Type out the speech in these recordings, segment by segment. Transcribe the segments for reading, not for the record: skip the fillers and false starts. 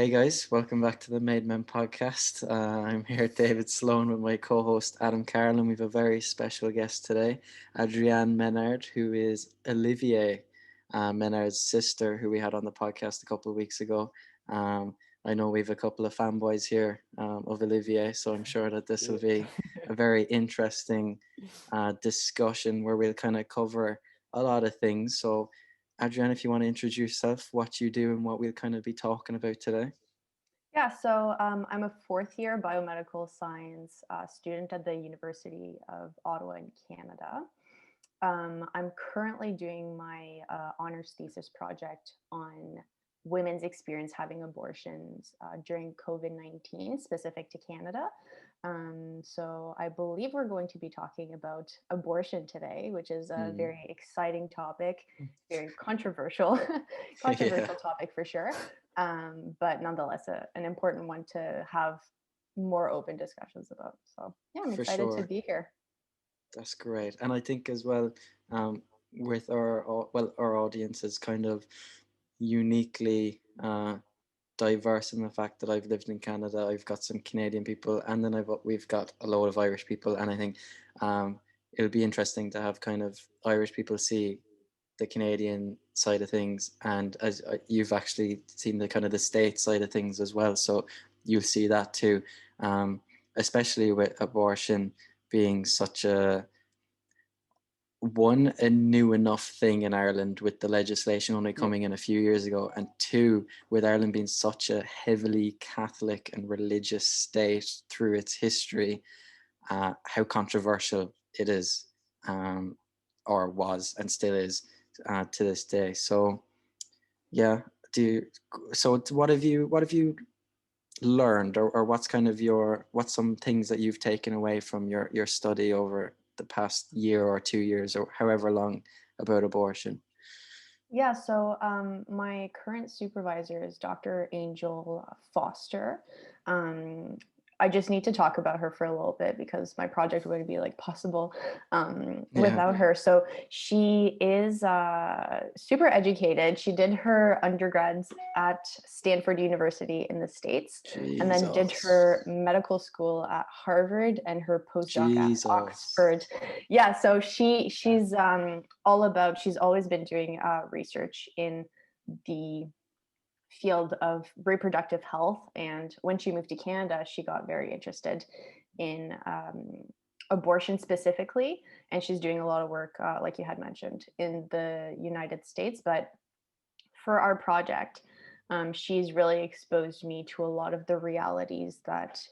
Hey guys, welcome back to the Made Men podcast. I'm here, David Sloan, with my co-host Adam Carroll, and we have a very special guest today, Andréanne Ménard, who is Olivier Ménard's sister, who we had on the podcast a couple of weeks ago. I know we have a couple of fanboys here of Olivier, so I'm sure that this will be a very interesting discussion where we'll kind of cover a lot of things. So Adrienne, if you want to introduce yourself, what you do, and what we'll kind of be talking about today. Yeah, so I'm a fourth year biomedical science student at the University of Ottawa in Canada. I'm currently doing my honors thesis project on women's experience having abortions during COVID-19, specific to Canada. So I believe we're going to be talking about abortion today, which is a Mm. very exciting topic, very controversial, Yeah, controversial topic for sure. But nonetheless, an important one to have more open discussions about. So yeah, I'm for excited to sure. be here. That's great. And I think as well, with our audience is kind of uniquely diverse in the fact that I've lived in Canada. I've got some Canadian people, and then we've got a load of Irish people. And I think it'll be interesting to have kind of Irish people see the Canadian side of things, and as you've actually seen the kind of the state side of things as well. So you'll see that too, especially with abortion being such a new enough thing in Ireland, with the legislation only Mm. coming in a few years ago, and two, with Ireland being such a heavily Catholic and religious state through its history, how controversial it is, or was and still is, to this day. So yeah, what have you learned, or what's kind of what's some things that you've taken away from your study over the past year or 2 years or however long about abortion? Yeah, so my current supervisor is Dr. Angel Foster. Um, I just need to talk about her for a little bit because my project wouldn't be like possible Yeah. without her. So she is super educated. She did her undergrads at Stanford University in the States, and then did Jesus. her medical school at Harvard and her postdoc at Jesus. Oxford. Yeah, so she's all about, she's always been doing research in the field of reproductive health, and when she moved to Canada she got very interested in abortion specifically, and she's doing a lot of work like you had mentioned in the United States. But for our project, she's really exposed me to a lot of the realities that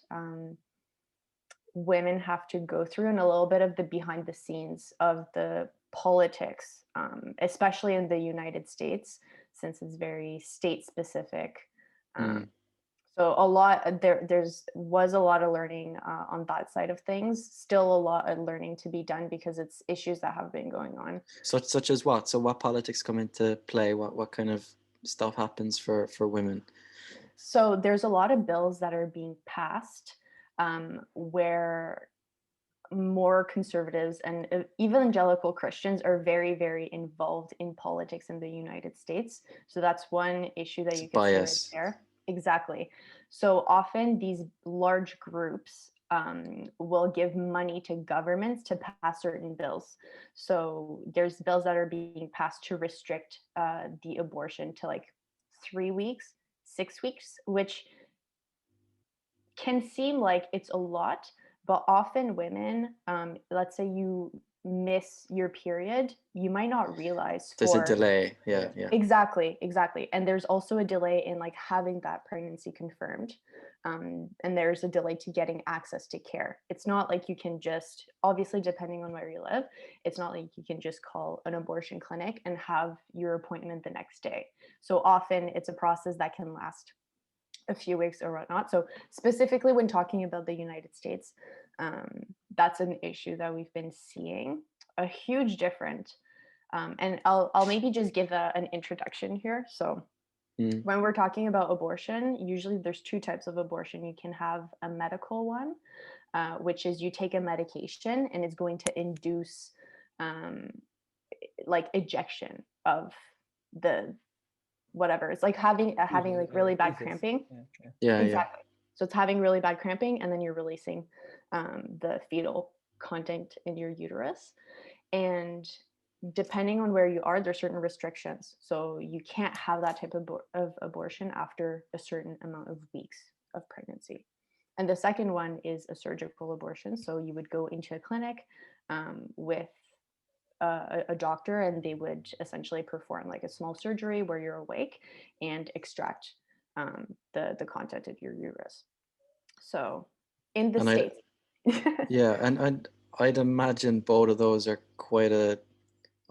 women have to go through, and a little bit of the behind the scenes of the politics, especially in the United States, since it's very state specific. Um, Mm. so a lot there's was a lot of learning on that side of things. Still a lot of learning to be done because it's issues that have been going on. Such as what? So what politics come into play? What kind of stuff happens for women? So there's a lot of bills that are being passed where more conservatives and evangelical Christians are very, very involved in politics in the United States. So that's one issue that It's you could say right bias. there. Exactly. So often these large groups will give money to governments to pass certain bills. So there's bills that are being passed to restrict the abortion to like 3 weeks, 6 weeks, which can seem like it's a lot, but often women, let's say you miss your period, you might not realize There's a for delay. Yeah, yeah. exactly, exactly. And there's also a delay in like having that pregnancy confirmed. And there's a delay to getting access to care. It's not like you can just, obviously, depending on where you live, it's not like you can just call an abortion clinic and have your appointment the next day. So often it's a process that can last a few weeks or whatnot. So specifically when talking about the United States, that's an issue that we've been seeing a huge difference. And I'll maybe just give an introduction here. So Mm. when we're talking about abortion, usually there's two types of abortion. You can have a medical one, which is you take a medication and it's going to induce um, like ejection of the whatever. It's like having like really bad feces. cramping. Yeah. Yeah, yeah. Exactly. So it's having really bad cramping, and then you're releasing the fetal content in your uterus. And depending on where you are, there's certain restrictions. So you can't have that type of abortion after a certain amount of weeks of pregnancy. And the second one is a surgical abortion. So you would go into a clinic with a doctor, and they would essentially perform like a small surgery where you're awake and extract the content of your uterus. So in the And I States, yeah, and I'd imagine both of those are quite a,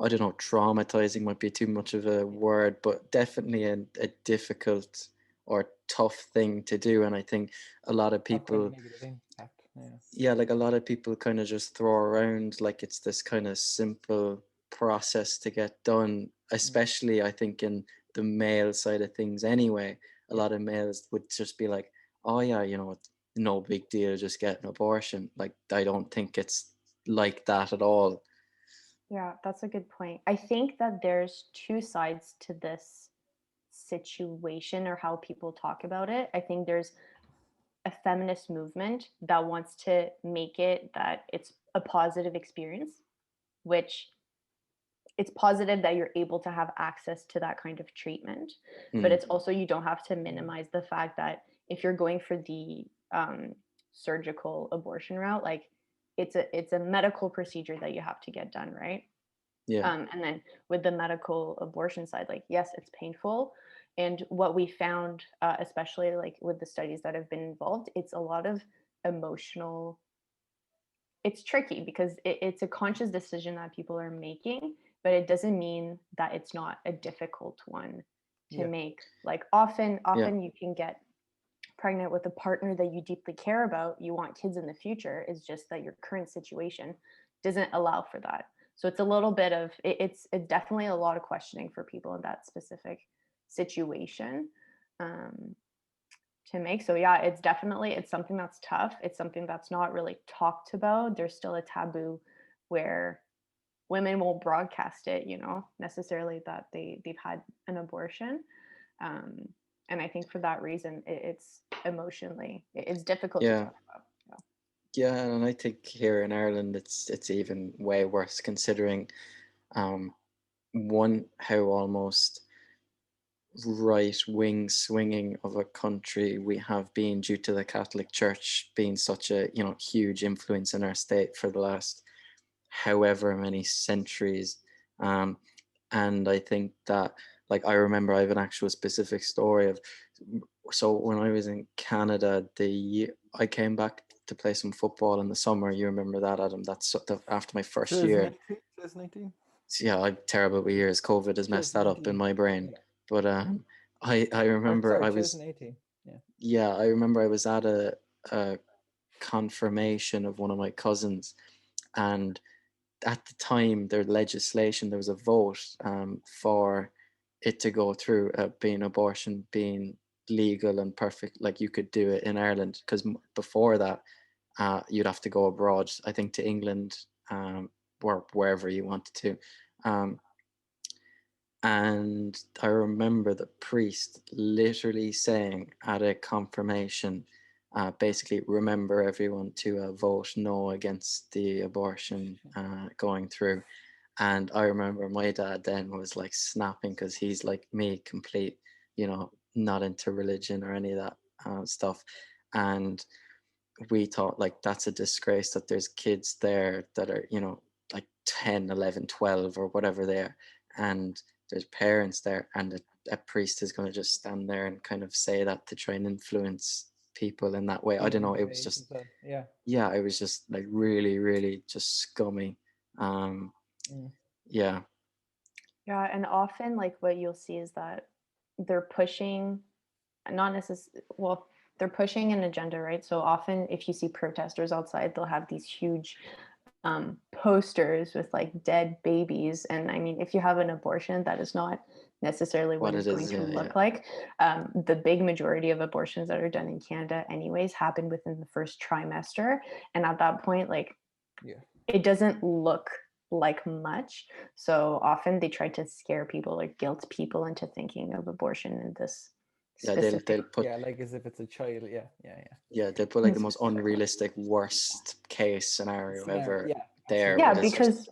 I don't know, traumatizing might be too much of a word, but definitely a difficult or tough thing to do. And I think a lot of Have quite a people, negative impact. Yeah. yeah, like a lot of people kind of just throw around like it's this kind of simple process to get done, especially I think in the male side of things anyway. A Yeah. lot of males would just be like, oh yeah, no big deal, just get an abortion. Like I don't think it's like that at all. yeah, that's a good point. I think that there's two sides to this situation or how people talk about it. I think there's a feminist movement that wants to make it that it's a positive experience, which it's positive that you're able to have access to that kind of treatment, but Mm, it's also you don't have to minimize the fact that if you're going for the surgical abortion route, like it's a medical procedure that you have to get done, right? yeah, And then with the medical abortion side, like yes, it's painful. And what we found, especially like with the studies that have been involved, it's a lot of emotional. It's tricky because it's a conscious decision that people are making, but it doesn't mean that it's not a difficult one to Yeah. make. Like often yeah, often you can get pregnant with a partner that you deeply care about, you want kids in the future, is just that your current situation doesn't allow for that. So it's a little bit of it's definitely a lot of questioning for people in that specific situation. um, to make. So yeah, it's something that's tough. It's something that's not really talked about. There's still a taboo where women won't broadcast it, necessarily that they've had an abortion. Um, and I think for that reason, it's emotionally it's difficult to yeah. talk about. Yeah, and I think here in Ireland it's even way worse considering um one how almost right wing swinging of a country we have been due to the Catholic Church being such a huge influence in our state for the last however many centuries. um and I think that, like, I remember I have an actual specific story of, so when I was in Canada, I came back to play some football in the summer. You remember that, Adam? That's after my first year. 2019. So yeah, I'm terrible with years. COVID has messed that up in 2019. my brain. Yeah. But I Or remember sorry, I was 2018. Yeah. yeah, I remember I was at a confirmation of one of my cousins, and at the time there was a vote for it to go through, being abortion being legal and perfect, like you could do it in Ireland, because before that you'd have to go abroad, I think to England, or wherever you wanted to. um, and I remember the priest literally saying at a confirmation, basically, remember everyone to vote no against the abortion going through. And I remember my dad then was like snapping because he's like me, complete, not into religion or any of that stuff. And we thought like that's a disgrace that there's kids there that are, like 10, 11, 12, or whatever they are. And there's parents there, and a priest is going to just stand there and kind of say that to try and influence people in that way. I don't People know. It their was age and just, stuff. Yeah. yeah, it was just like really, really just scummy. Um, Mm. yeah. Yeah, and often like what you'll see is that they're pushing, not necessarily, well, they're pushing an agenda, right? So often if you see protesters outside, they'll have these huge posters with like dead babies. And I mean, if you have an abortion, that is not necessarily what What it's it going is. to Yeah. Yeah. look like. The big majority of abortions that are done in Canada anyways happen within the first trimester. And at that point, like Yeah. it doesn't look like much. So often they try to scare people or guilt people into thinking of abortion in this Yeah, specific. they'll put Yeah, like as if it's a child. Yeah. yeah, they'll put like the most unrealistic worst case scenario Scenario. ever Yeah, there, absolutely. Yeah, but it's just because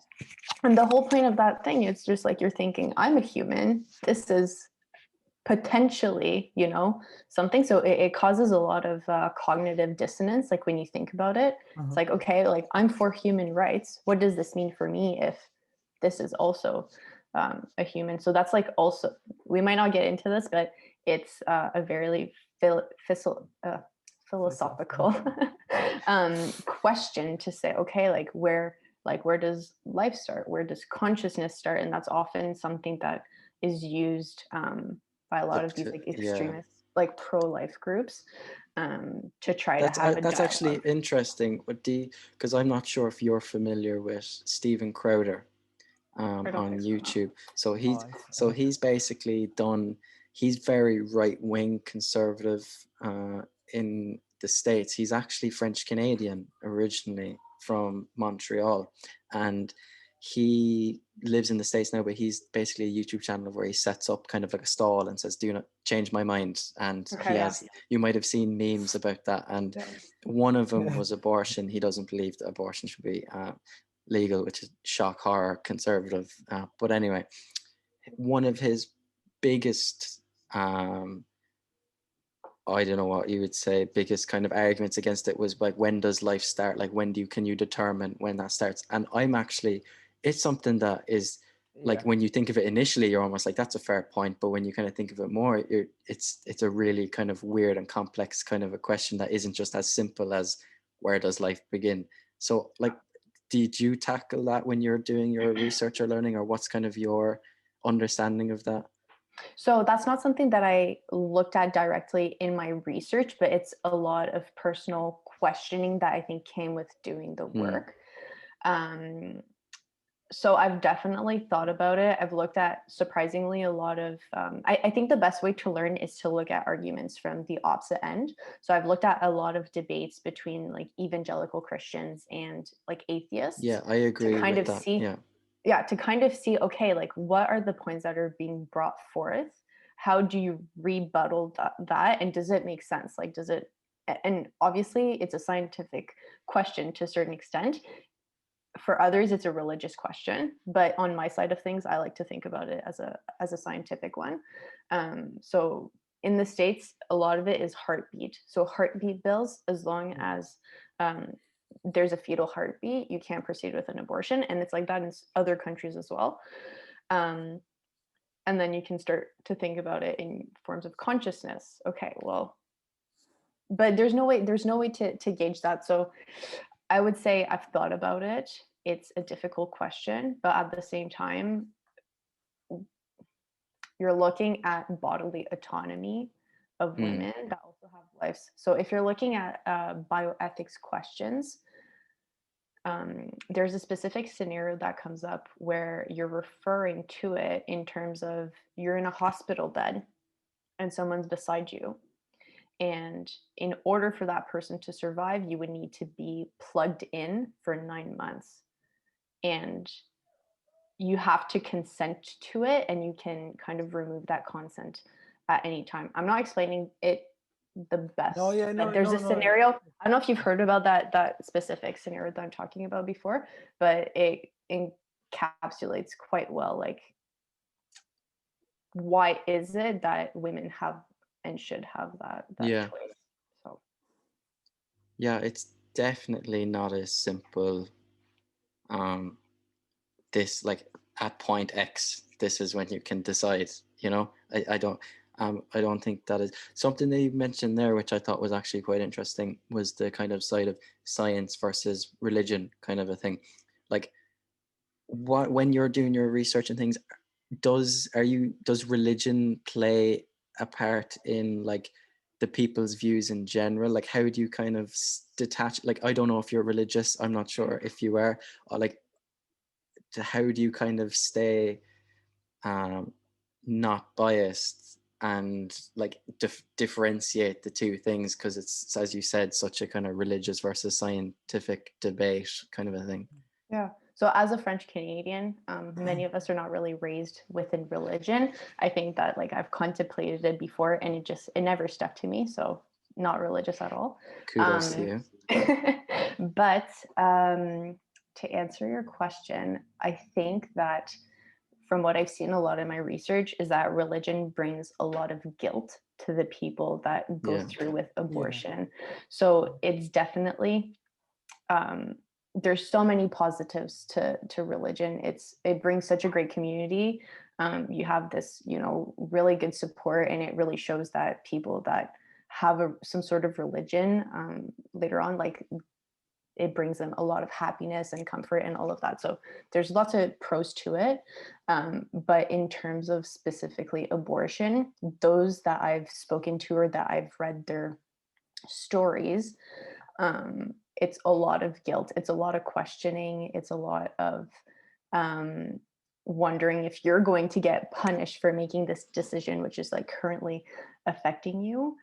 and the whole point of that thing, it's just like you're thinking, I'm a human. This is potentially, something. So it causes a lot of cognitive dissonance. Like when you think about it, it's like, okay, like I'm for human rights. What does this mean for me if this is also a human? So that's like also, we might not get into this, but it's a very philosophical question to say, okay, where does life start? Where does consciousness start? And that's often something that is used by a lot of these like yeah. extremists, like pro-life groups, to try to have a That's actually dialogue. interesting. Because I'm not sure if you're familiar with Steven Crowder I don't on think so. YouTube. So Oh, he's basically done. He's very right wing conservative in the States. He's actually French Canadian originally from Montreal, and he lives in the States now. But he's basically a YouTube channel where he sets up kind of like a stall and says, "Do not change my mind." And he Okay, yeah. has. You might have seen memes about that, and Yeah. one of them was abortion. He doesn't believe that abortion should be legal, which is shock horror conservative. But anyway, one of his biggest, I don't know what you would say, biggest kind of arguments against it was like, when does life start? Like, can you determine when that starts? And it's something that is like, yeah. when you think of it initially, you're almost like, that's a fair point. But when you kind of think of it more, it's a really kind of weird and complex kind of a question that isn't just as simple as where does life begin? So like, did you tackle that when you're doing your research or learning, or what's kind of your understanding of that? So that's not something that I looked at directly in my research, but it's a lot of personal questioning that I think came with doing the Hmm. work. Um, so I've definitely thought about it. I've looked at surprisingly a lot of, I think the best way to learn is to look at arguments from the opposite end. So I've looked at a lot of debates between like evangelical Christians and like atheists Yeah, I to agree kind with of that. see, Yeah. yeah, to kind of see, okay, like what are the points that are being brought forth? How do you rebuttal that? And does it make sense? Like, does it, and obviously it's a scientific question to a certain extent. For others it's a religious question, but on my side of things I like to think about it as a scientific one. So in the States a lot of it is heartbeat, so heartbeat bills, as long as um, there's a fetal heartbeat you can't proceed with an abortion, and it's like that in other countries as well. um, and then you can start to think about it in forms of consciousness. Okay, well, but there's no way to gauge that. So I would say I've thought about it. It's a difficult question, but at the same time, you're looking at bodily autonomy of Mm. women that also have lives. So if you're looking at bioethics questions, there's a specific scenario that comes up where you're referring to it in terms of you're in a hospital bed and someone's beside you. And in order for that person to survive, you would need to be plugged in for 9 months. And you have to consent to it, and you can kind of remove that consent at any time. I'm not explaining it the No, best, yeah, but no, there's no, a no. scenario. I don't know if you've heard about that specific scenario that I'm talking about before, but it encapsulates quite well like why is it that women have and should have that Yeah. choice. So Yeah, it's definitely not as simple. Um, this like, at point X, this is when you can decide. You know, I don't think that is something that you mentioned there, which I thought was actually quite interesting. Was the kind of side of science versus religion kind of a thing. Like, what when you're doing your research and things, does religion play a part in like the people's views in general? Like, how do you kind of detach? Like, I don't know if you're religious, I'm not sure if you are, or like, how do you kind of stay um not biased and like differentiate the two things, because it's, as you said, such a kind of religious versus scientific debate kind of a thing. yeah. So as a French Canadian, many of us are not really raised within religion. I think that like I've contemplated it before and it never stuck to me. So not religious at all. Kudos to you. But to answer your question, I think that from what I've seen a lot in my research is that religion brings a lot of guilt to the people that go through with abortion. So it's definitely there's so many positives to religion. It brings such a great community. You have this, really good support, and it really shows that people that have some sort of religion later on, like it brings them a lot of happiness and comfort and all of that. So there's lots of pros to it. But in terms of specifically abortion, those that I've spoken to or that I've read their stories, it's a lot of guilt. It's a lot of questioning. It's a lot of wondering if you're going to get punished for making this decision, which is like currently affecting you.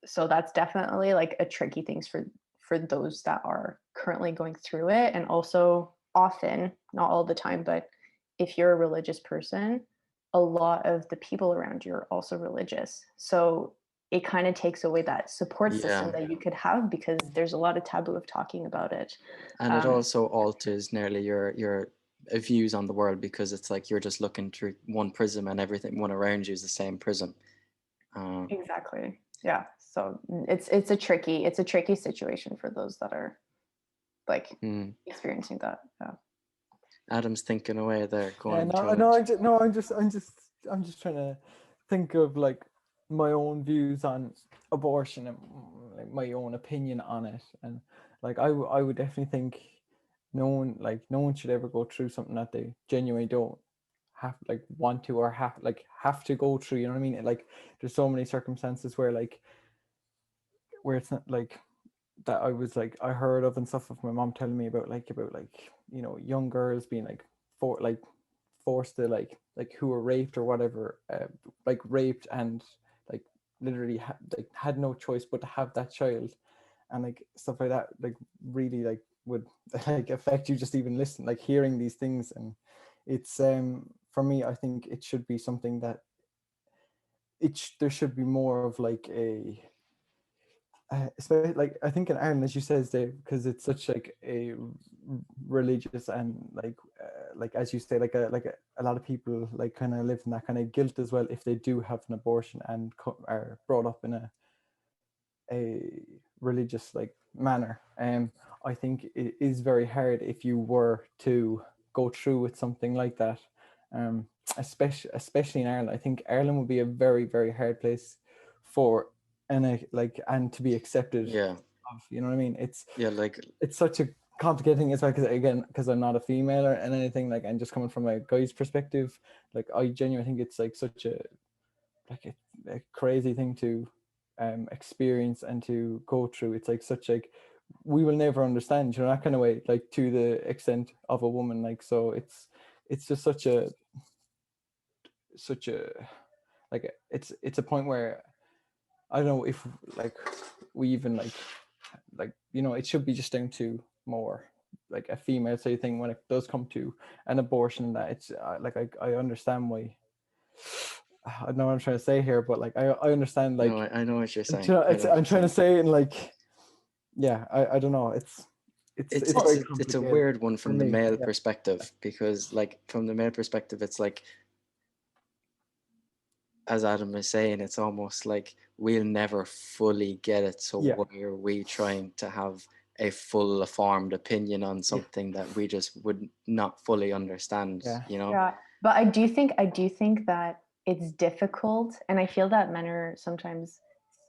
So that's definitely like a tricky thing for those that are currently going through it. And also often, not all the time, but if you're a religious person, a lot of the people around you are also religious. So it kind of takes away that support system that you could have, because there's a lot of taboo of talking about it. And it also alters nearly your views on the world, because it's like you're just looking through one prism and everyone around you is the same prism. Exactly. Yeah. So it's a tricky situation for those that are like experiencing that. Yeah. Adam's thinking away there, going. I'm just trying to think of like my own views on abortion and like my own opinion on it, and like I would definitely think no one should ever go through something that they genuinely don't want to or have to go through. You know what I mean? Like there's so many circumstances where it's not like that I heard of and stuff of my mom telling me about young girls being forced to who were raped or whatever, raped and like literally had no choice but to have that child, and like stuff like that really would affect you just even hearing these things. And it's for me, I think it should be something that there should be more of especially I think in Ireland, as you says, Dave, because it's such a religious and as you say, a lot of people kind of live in that kind of guilt as well if they do have an abortion and are brought up in a religious manner. I think it is very hard if you were to go through with something like that, especially in Ireland. I think Ireland would be a very, very hard place for and to be accepted. You know what I mean? It's such a complicated thing as well, because I'm not a female and anything, and just coming from a guy's perspective, I genuinely think it's such a crazy thing to experience and to go through. It's such we will never understand, that kind of way, to the extent of a woman. So it's just such a it's a point where I don't know if we even it should be just down to more a female say thing when it does come to an abortion. That it's I understand why. I don't know what I'm trying to say here, but I understand No, I know what you're saying. I'm trying to say it in I don't know. It's a weird one from the male perspective, because from the male perspective, it's as Adam is saying, it's almost we'll never fully get it. So why are we trying to have a full formed opinion on something that we just would not fully understand? Yeah, but I do think that it's difficult, and I feel that men are sometimes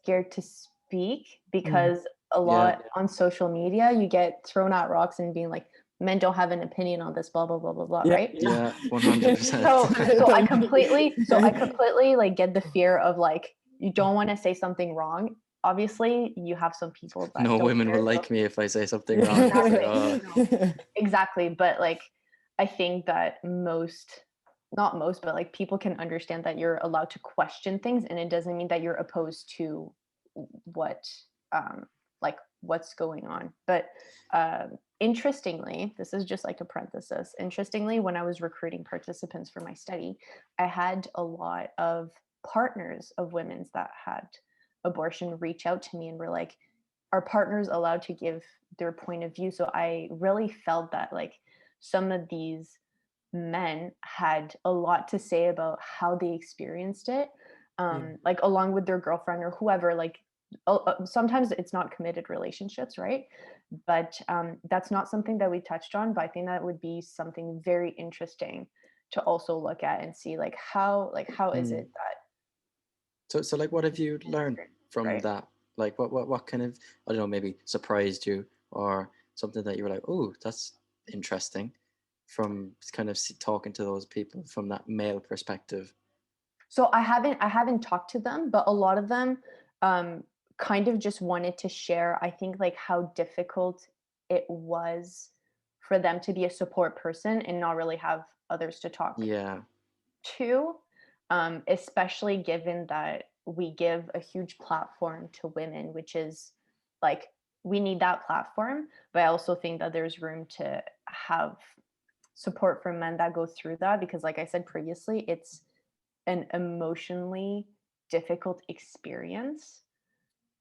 scared to speak because a lot on social media you get thrown at rocks and being like, men don't have an opinion on this, blah blah blah blah blah, right? Yeah, 100%. So I completely get the fear of you don't want to say something wrong. Obviously you have some people that no women will like me if I say something wrong. Exactly. But I think that not most, but people can understand that you're allowed to question things, and it doesn't mean that you're opposed to what what's going on. But interestingly, this is just like a parenthesis. Interestingly, when I was recruiting participants for my study, I had a lot of partners of women's that had abortion reach out to me and were like, are partners allowed to give their point of view? So I really felt that like some of these men had a lot to say about how they experienced it, Yeah. like along with their girlfriend or whoever. Like sometimes it's not committed relationships, right? But that's not something that we touched on, but I think that would be something very interesting to also look at and see how is Mm. it that So like, what have you women learned experience, from right? that? Like, what kind of, I don't know, maybe surprised you, or something that you were like, oh, that's interesting, from kind of talking to those people from that male perspective. So I haven't talked to them, but a lot of them um, kind of just wanted to share, I think, like how difficult it was for them to be a support person and not really have others to talk Yeah. to, especially given that we give a huge platform to women, which is like we need that platform. But I also think that there's room to have support from men that go through that because, like I said previously, it's an emotionally difficult experience.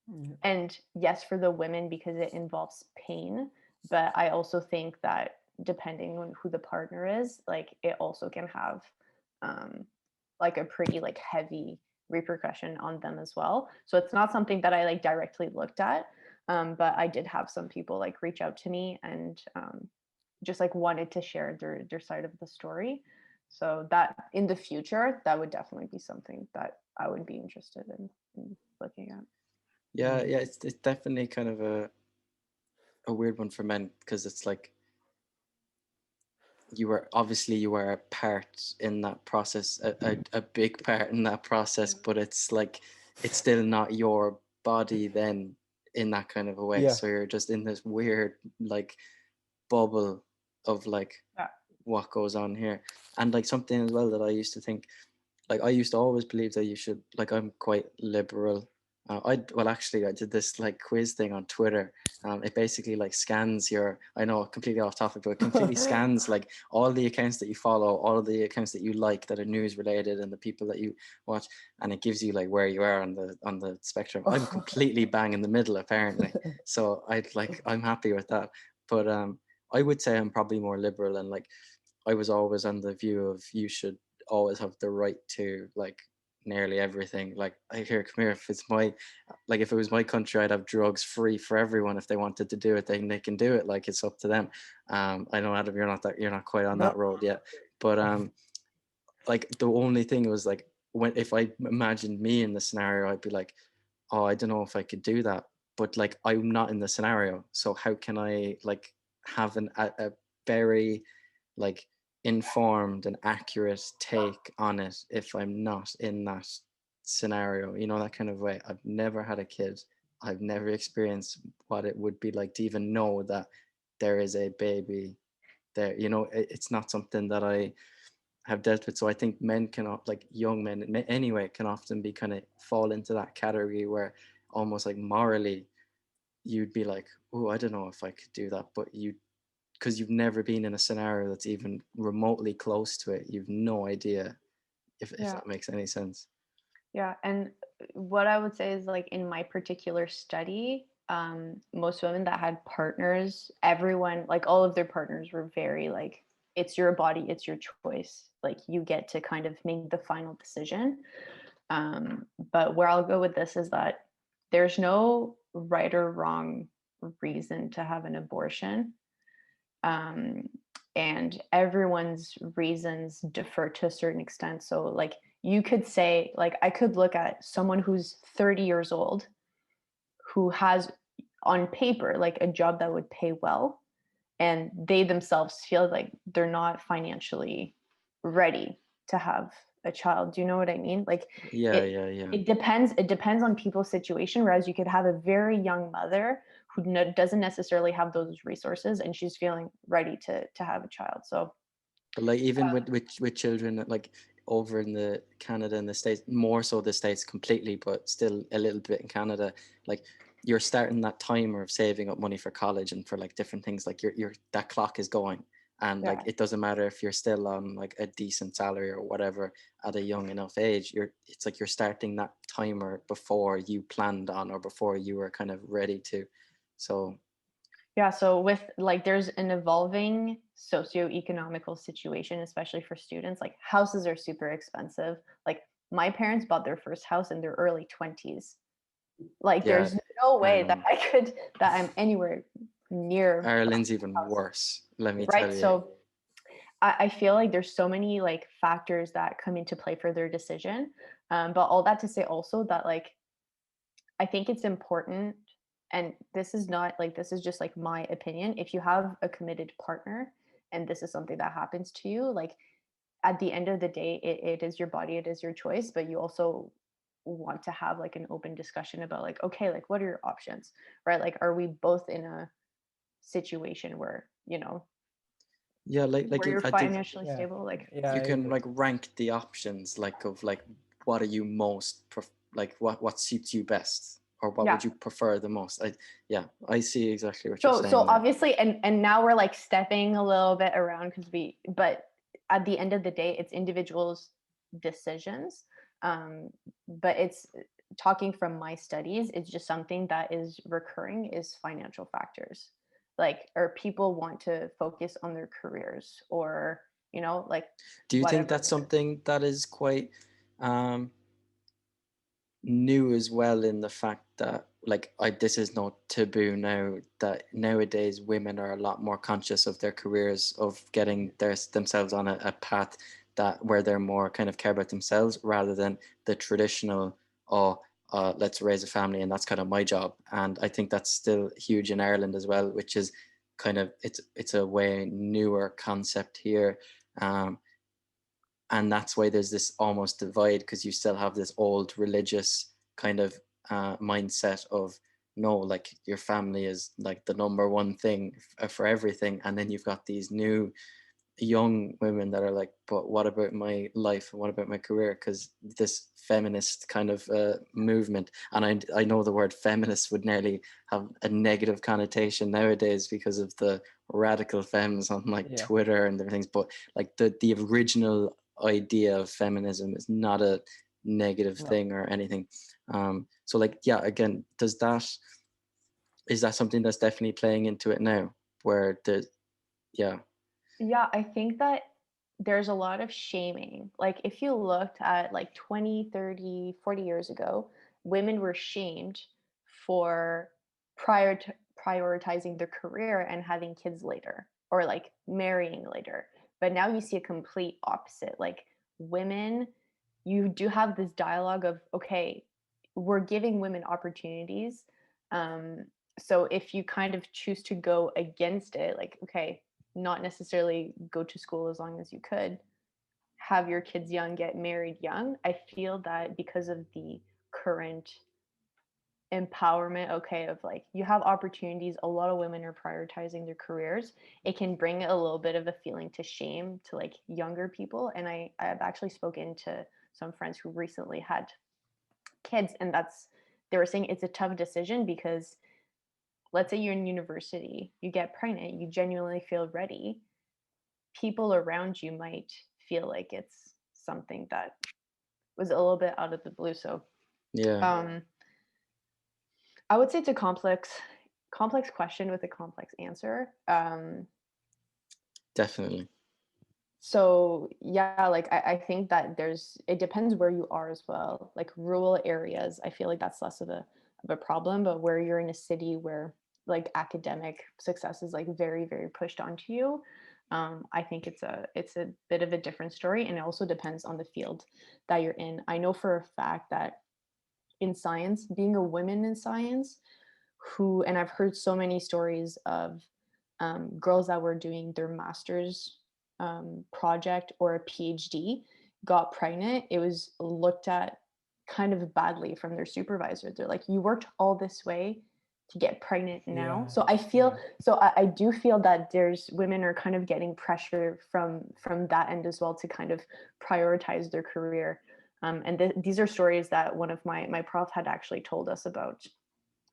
Yeah. And yes, for the women, because it involves pain. But I also think that depending on who the partner is, like it also can have um, like a pretty like heavy repercussion on them as well. So it's not something that I like directly looked at. But I did have some people like reach out to me and just like wanted to share their side of the story. So that in the future, that would definitely be something that I would be interested in looking at. Yeah, Yeah. yeah, it's definitely kind of a weird one for men, because it's like, you were a part in that process, a big part in that process, but it's like, it's still not your body then, in that kind of a way. Yeah. So you're just in this weird like bubble of like Yeah. what goes on here. And like, something as well that I used to think, like, I used to always believe that you should, like, I'm quite liberal. Well, actually, I did this like quiz thing on Twitter. It basically like scans your, I know, completely off topic, but it completely scans like all the accounts that you follow, all of the accounts that you like that are news related, and the people that you watch, and it gives you like where you are on the spectrum. I'm completely bang in the middle, apparently. So I'm happy with that. But I would say I'm probably more liberal, and like, I was always on the view of, you should always have the right to like nearly everything. Like, I hear, come here, if it's my, like, if it was my country, I'd have drugs free for everyone. If they wanted to do it, they can do it. Like, it's up to them. I know, Adam, you're not quite on No. that road yet, but like, the only thing was like, when, if I imagined me in the scenario, I'd be like, oh, I don't know if I could do that. But like, I'm not in the scenario, so how can I like have a very like informed and accurate take on it if I'm not in that scenario, that kind of way. I've never had a kid. I've never experienced what it would be like to even know that there is a baby there. It's not something that I have dealt with. So I think men cannot, like young men anyway, can often be kind of fall into that category where almost like morally you'd be like, oh, I don't know if I could do that, but because you've never been in a scenario that's even remotely close to it, you've no idea if Yeah. that makes any sense. Yeah. And what I would say is like in my particular study, most women that had partners, everyone, like all of their partners were very like, it's your body, it's your choice. Like you get to kind of make the final decision. But where I'll go with this is that there's no right or wrong reason to have an abortion. Um, and everyone's reasons differ to a certain extent. So, like, you could say, like, I could look at someone who's 30 years old who has on paper like a job that would pay well, and they themselves feel like they're not financially ready to have a child. Do you know what I mean? Like Yeah, it yeah, yeah. it depends on people's situation, whereas you could have a very young mother who doesn't necessarily have those resources and she's feeling ready to have a child. So But like, even with children, like over in the Canada and the States, more so the States completely, but still a little bit in Canada, like you're starting that timer of saving up money for college and for like different things. Like your that clock is going, and like Yeah. it doesn't matter if you're still on like a decent salary or whatever at a young enough age. It's like you're starting that timer before you planned on or before you were kind of ready to. So Yeah, so with like there's an evolving socioeconomical situation, especially for students. Like houses are super expensive. Like my parents bought their first house in their early 20s. Like yeah, there's no way that um, I'm anywhere near Ireland's even house, worse. Let me tell right? you. So I feel like there's so many like factors that come into play for their decision. But all that to say also that like I think it's important, and this is not like, this is just like my opinion. If you have a committed partner and this is something that happens to you, like at the end of the day, it is your body, it is your choice, but you also want to have like an open discussion about like, okay, like what are your options, right? Like, are we both in a situation where, you know, Yeah, where you're I think financially Yeah, stable? Like, yeah, I you can agree. like rank the options like of like what are you most like what suits you best or what yeah. would you prefer the most. Yeah, I see exactly what you're So saying there. obviously, and now we're like stepping a little bit around because but at the end of the day, it's individuals' decisions. But it's talking from my studies, it's just something that is recurring is financial factors. Like, or people want to focus on their careers, or you know, like Do you think whatever that's it is. something that is quite um new as well, in the fact that like this is no taboo now, that nowadays women are a lot more conscious of their careers, of getting themselves on a path that where they're more kind of care about themselves rather than the traditional, oh, let's raise a family and that's kind of my job. And I think that's still huge in Ireland as well, which is kind of it's a way newer concept here. um, and that's why there's this almost divide, because you still have this old religious kind of mindset of no, like your family is like the number one thing for everything, and then you've got these new young women that are like, but what about my life and what about my career? Because this feminist kind of movement, and I know the word feminist would nearly have a negative connotation nowadays because of the radical femmes on like Yeah, Twitter and different things, but like the original idea of feminism is not a negative no. thing or anything. So like, yeah, again, is that something that's definitely playing into it now, where the yeah. Yeah, I think that there's a lot of shaming. Like if you looked at like 20, 30, 40 years ago, women were shamed for prior to prioritizing their career and having kids later, or like marrying later. But now you see a complete opposite. Like women, you do have this dialogue of, okay, we're giving women opportunities. Um, so if you kind of choose to go against it, like, okay, not necessarily go to school as long as you could, have your kids young, get married young. I feel that because of the current empowerment, okay, of like you have opportunities, a lot of women are prioritizing their careers, it can bring a little bit of a feeling to shame to like younger people. And I've actually spoken to some friends who recently had kids, and that's, they were saying it's a tough decision because let's say you're in university, you get pregnant, you genuinely feel ready, people around you might feel like it's something that was a little bit out of the blue. So Yeah, um, I would say it's a complex question with a complex answer. definitely. So yeah, like I think that it depends where you are as well. Like rural areas, I feel like that's less of a problem, but where you're in a city where like academic success is like very, very pushed onto you, I think it's a bit of a different story. And it also depends on the field that you're in. I know for a fact that in science, being a woman in science, and I've heard so many stories of girls that were doing their master's project or a PhD got pregnant. It was looked at kind of badly from their supervisor. They're like, you worked all this way to get pregnant now. Yeah, So I feel, yeah, so I do feel that there's women are kind of getting pressure from that end as well to kind of prioritize their career. And these are stories that one of my prof had actually told us about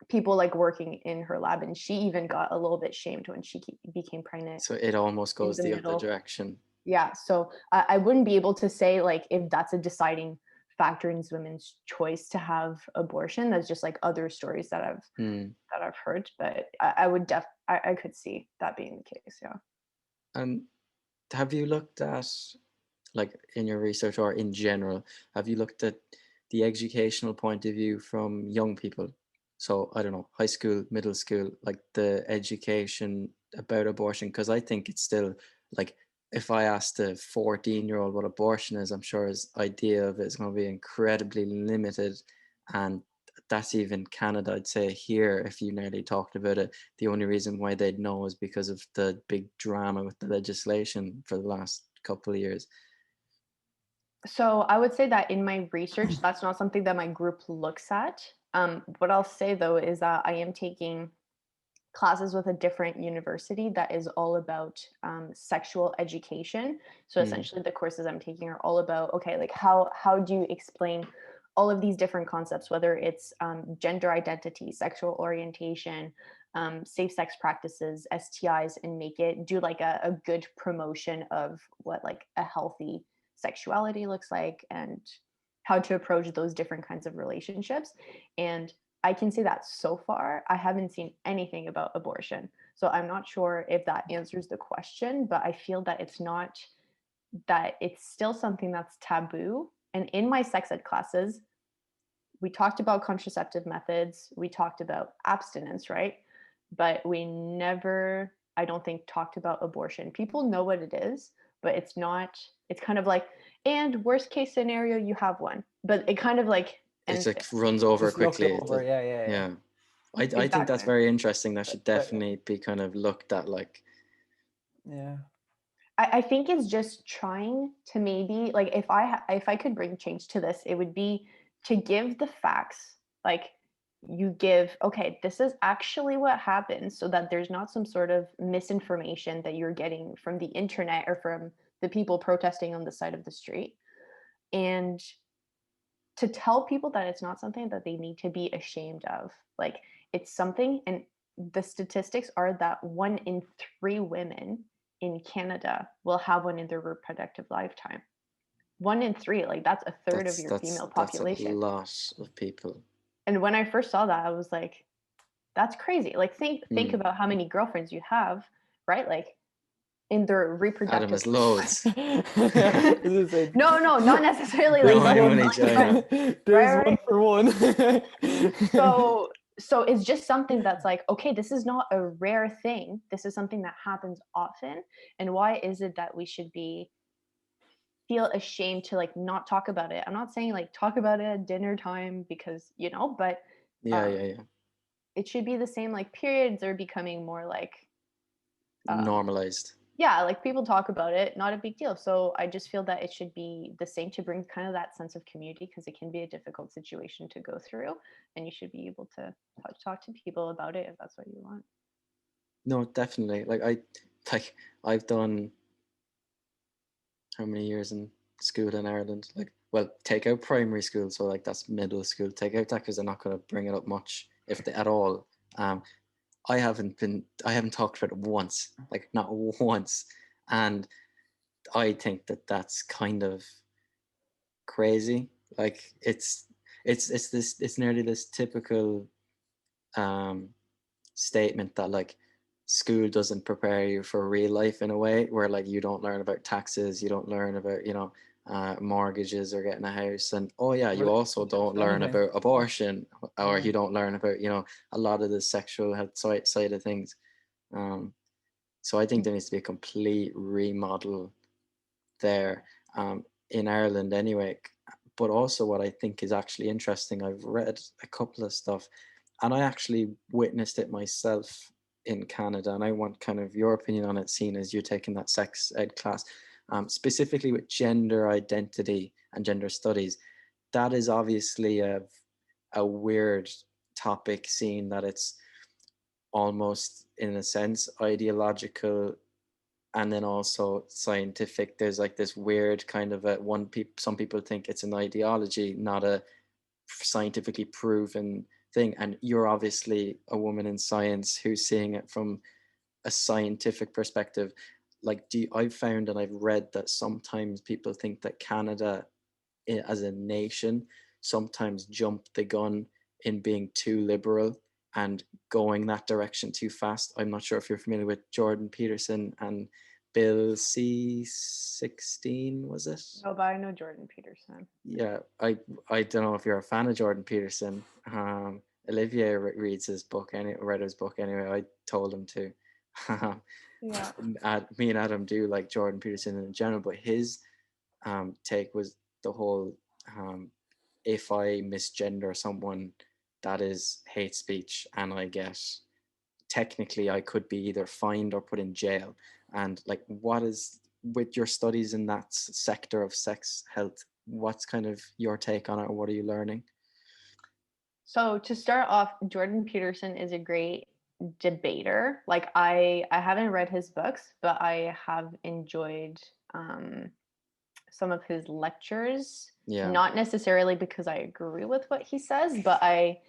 people like working in her lab, and she even got a little bit shamed when she became pregnant. So it almost in goes the other direction. Yeah, so I wouldn't be able to say like if that's a deciding factor in women's choice to have abortion. That's just like other stories that I've heard, but I would I could see that being the case. Yeah. And have you looked at, like in your research or in general, have you looked at the educational point of view from young people? So I don't know, high school, middle school, like the education about abortion, because I think it's still like, if I asked a 14-year-old what abortion is, I'm sure his idea of it is going to be incredibly limited. And that's even Canada. I'd say here, if you nearly talked about it, the only reason why they'd know is because of the big drama with the legislation for the last couple of years. So I would say that in my research, that's not something that my group looks at. What I'll say though is that I am taking classes with a different university that is all about sexual education. So essentially the courses I'm taking are all about, okay, like how do you explain all of these different concepts, whether it's gender identity, sexual orientation, safe sex practices, STIs, and make it do like a good promotion of what like a healthy sexuality looks like and how to approach those different kinds of relationships. And I can say that so far, I haven't seen anything about abortion. So I'm not sure if that answers the question, but I feel that it's still something that's taboo. And in my sex ed classes, we talked about contraceptive methods, we talked about abstinence, right? But we never, I don't think, talked about abortion. People know what it is, but it's kind of like, and worst case scenario, you have one. But it kind of like, It's like runs over just looked quickly. over. Yeah. I think that's Exactly. very interesting. That should definitely be kind of looked at, like. Yeah. I think it's just trying to maybe like if I could bring change to this, it would be to give the facts. Like you give, okay, this is actually what happened, so that there's not some sort of misinformation that you're getting from the internet or from the people protesting on the side of the street. And to tell people that it's not something that they need to be ashamed of. Like it's something, and the statistics are that 1 in 3 women in Canada will have one in their reproductive lifetime. 1 in 3, like that's a third of your female population. That's a lot of people. And when I first saw that, I was like, that's crazy. Like think about how many girlfriends you have, right? Like in their reproductive. Adam has loads. No, not necessarily No, like how many China? There's one for one. So it's just something that's like, okay, this is not a rare thing. This is something that happens often. And why is it that we should feel ashamed to like not talk about it? I'm not saying like talk about it at dinner time because, but Yeah. it should be the same. Like periods are becoming more like normalized. Yeah, like people talk about it, not a big deal. So I just feel that it should be the same to bring kind of that sense of community, because it can be a difficult situation to go through, and you should be able to talk to people about it if that's what you want. No, definitely. I've done how many years in school in Ireland? Like, well, take out primary school, so like that's middle school. Take out that because they're not going to bring it up much, if they, at all. I haven't talked about it once, like not once, and I think that that's kind of crazy. Like it's nearly this typical statement that like school doesn't prepare you for real life, in a way where like you don't learn about taxes, you don't learn about mortgages or getting a house, and you also don't learn about abortion, or you don't learn about a lot of the sexual health side of things. So I think there needs to be a complete remodel there, in Ireland anyway. But also what I think is actually interesting, I've read a couple of stuff and I actually witnessed it myself in Canada, and I want kind of your opinion on it, seeing as you're taking that sex ed class, specifically with gender identity and gender studies. That is obviously a weird topic, seeing that it's almost in a sense ideological and then also scientific. There's like this weird kind of some people think it's an ideology, not a scientifically proven thing. And you're obviously a woman in science who's seeing it from a scientific perspective. Like, I've found and I've read that sometimes people think that Canada as a nation sometimes jump the gun in being too liberal and going that direction too fast. I'm not sure if you're familiar with Jordan Peterson and Bill C16, was it? No, but I know Jordan Peterson. Yeah, I don't know if you're a fan of Jordan Peterson. Olivier reads his book, read his book anyway. I told him to. Yeah. Me and Adam do like Jordan Peterson in general, but his take was the whole if I misgender someone, that is hate speech, and I get, technically I could be either fined or put in jail. And like, what is, with your studies in that sector of sex health, what's kind of your take on it, or what are you learning? So to start off, Jordan Peterson is a great debater. Like I haven't read his books, but I have enjoyed some of his lectures. Yeah. Not necessarily because I agree with what he says, but I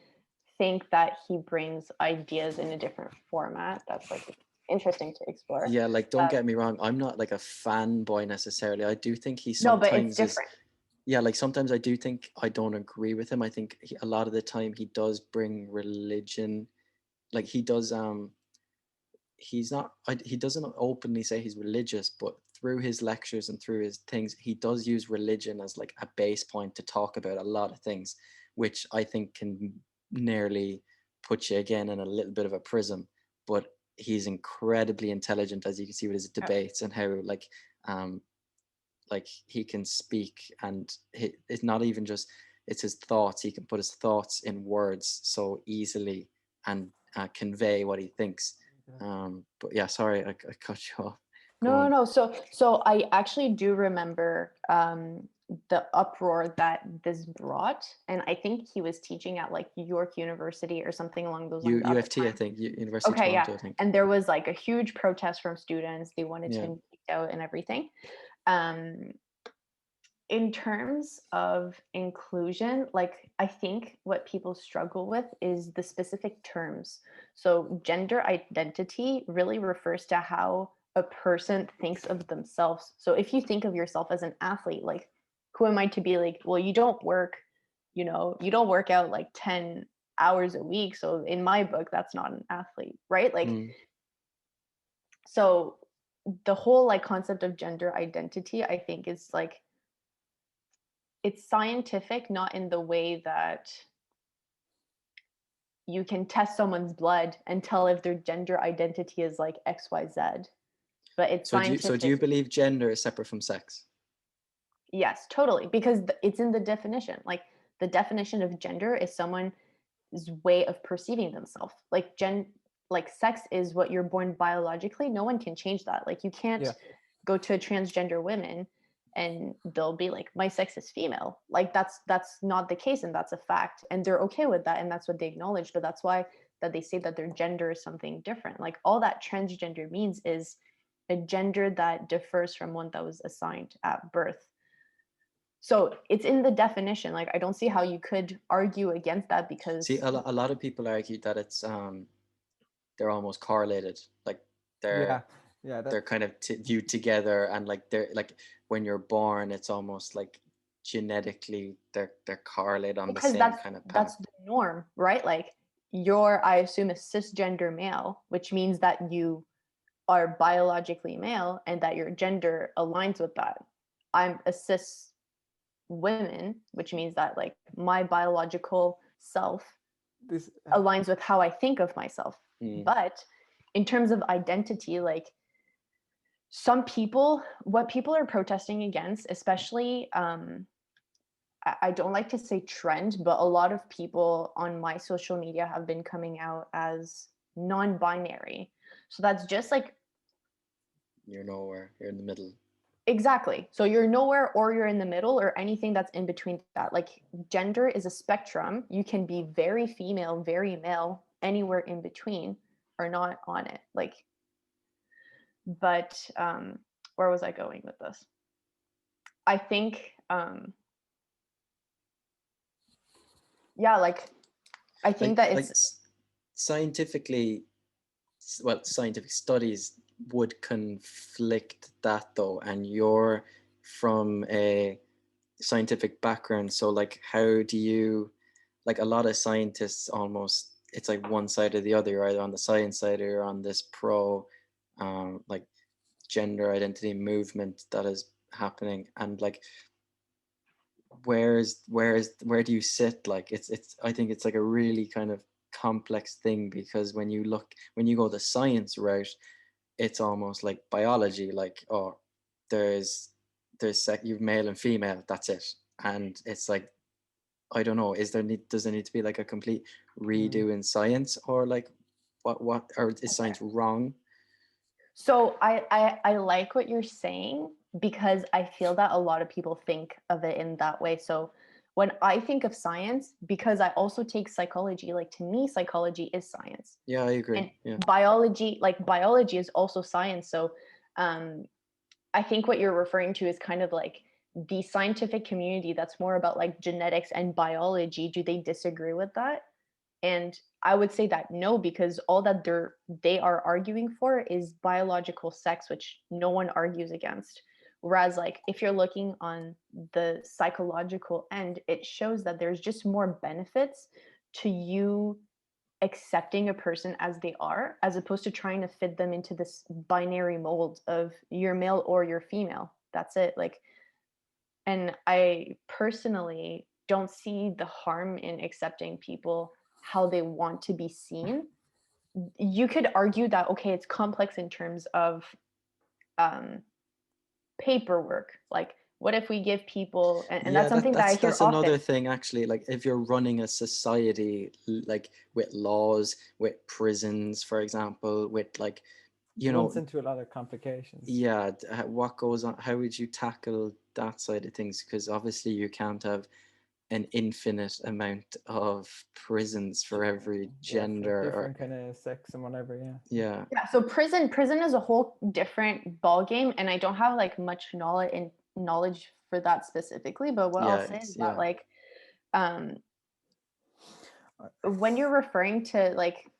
think that he brings ideas in a different format that's like interesting to explore. Yeah, like, don't get me wrong, I'm not like a fanboy necessarily. I do think he No, but it's sometimes is, different. yeah, like sometimes I do think I don't agree with him. I think a lot of the time he does bring religion, like he does. He's not. He doesn't openly say he's religious, but through his lectures and through his things, he does use religion as like a base point to talk about a lot of things, which I think can nearly put you again in a little bit of a prism. But he's incredibly intelligent, as you can see with his debates, and how like he can speak, and it's not even just, it's his thoughts. He can put his thoughts in words so easily and convey what he thinks. But yeah, sorry, I cut you off. No. So I actually do remember the uproar that this brought, and I think he was teaching at like York University or something along those lines. UFT, I think, University of Toronto, I think. And there was like a huge protest from students. They wanted Yeah. him kicked out and everything. In terms of inclusion, like I think what people struggle with is the specific terms. So gender identity really refers to how a person thinks of themselves. So if you think of yourself as an athlete, like who am I to be like, well, you don't work, you don't work out like 10 hours a week. So in my book, that's not an athlete, right? Like, so the whole like concept of gender identity, I think is like, it's scientific, not in the way that you can test someone's blood and tell if their gender identity is like XYZ, but it's scientific. So do you believe gender is separate from sex? Yes, totally, because it's in the definition. Like the definition of gender is someone's way of perceiving themselves. Like sex is what you're born biologically. No one can change that. Like you can't go to a transgender woman and they'll be like, my sex is female. Like that's not the case, and that's a fact, and they're okay with that, and that's what they acknowledge. But that's why that they say that their gender is something different. Like all that transgender means is a gender that differs from one that was assigned at birth. So it's in the definition. Like I don't see how you could argue against that, because see, a lot of people argue that it's they're almost correlated, like they're kind of viewed together, and like they're like, when you're born, it's almost like genetically they're correlated on the same kind of path. That's the norm, right? Like you're, I assume, a cisgender male, which means that you are biologically male and that your gender aligns with that. I'm a cis woman, which means that like my biological self aligns with how I think of myself. But in terms of identity, like some people, what people are protesting against, especially I don't like to say trend, but a lot of people on my social media have been coming out as non-binary. So that's just like, you're nowhere, you're in the middle. Exactly. So you're nowhere, or you're in the middle, or anything that's in between that. Like gender is a spectrum. You can be very female, very male, anywhere in between, or not on it. Like, but where was I going with this? I think like I think that like it's scientifically, well, scientific studies would conflict that though, and you're from a scientific background, so like how do you, like a lot of scientists almost, it's like one side or the other, you're either on the science side or you're on this pro like gender identity movement that is happening, and like where do you sit? Like it's I think it's like a really kind of complex thing, because when you go the science route, it's almost like biology, like, oh, there's you've male and female, that's it. And it's like, I don't know, does there need to be like a complete Mm. redo in science, or like what or is okay. science wrong? So I like what you're saying, because I feel that a lot of people think of it in that way. So when I think of science, because I also take psychology, like to me, psychology is science. Yeah, I agree. And Yeah. biology is also science. So um, I think what you're referring to is kind of like the scientific community that's more about like genetics and biology. Do they disagree with that? And I would say that no, because all that they are arguing for is biological sex, which no one argues against. Whereas like if you're looking on the psychological end, it shows that there's just more benefits to you accepting a person as they are, as opposed to trying to fit them into this binary mold of you're male or you're female. That's it. Like, and I personally don't see the harm in accepting people how they want to be seen. You could argue that, okay, it's complex in terms of um, paperwork. Like, what if we give people, and Yeah, that's something that I hear that's often. another thing actually. Like if you're running a society, like with laws, with prisons, for example, with like, you Runs know, into a lot of complications. yeah, what goes on? How would you tackle that side of things? Because obviously you can't have an infinite amount of prisons for every Yeah, for gender, or different kind of sex and whatever. Yeah. yeah, Yeah, so prison is a whole different ball game, and I don't have like much knowledge for that specifically. But what I'll yeah, say is that yeah, um, Uh, when you're referring to like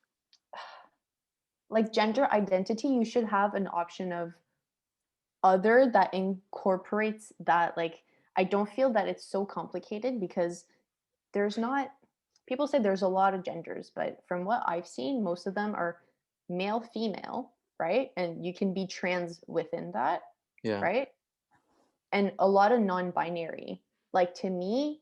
gender identity, you should have an option of other that incorporates that. Like, I don't feel that it's so complicated, because there's not, people say there's a lot of genders, but from what I've seen, most of them are male female, right? And you can be trans within that, yeah, right? And a lot of non-binary. Like, to me,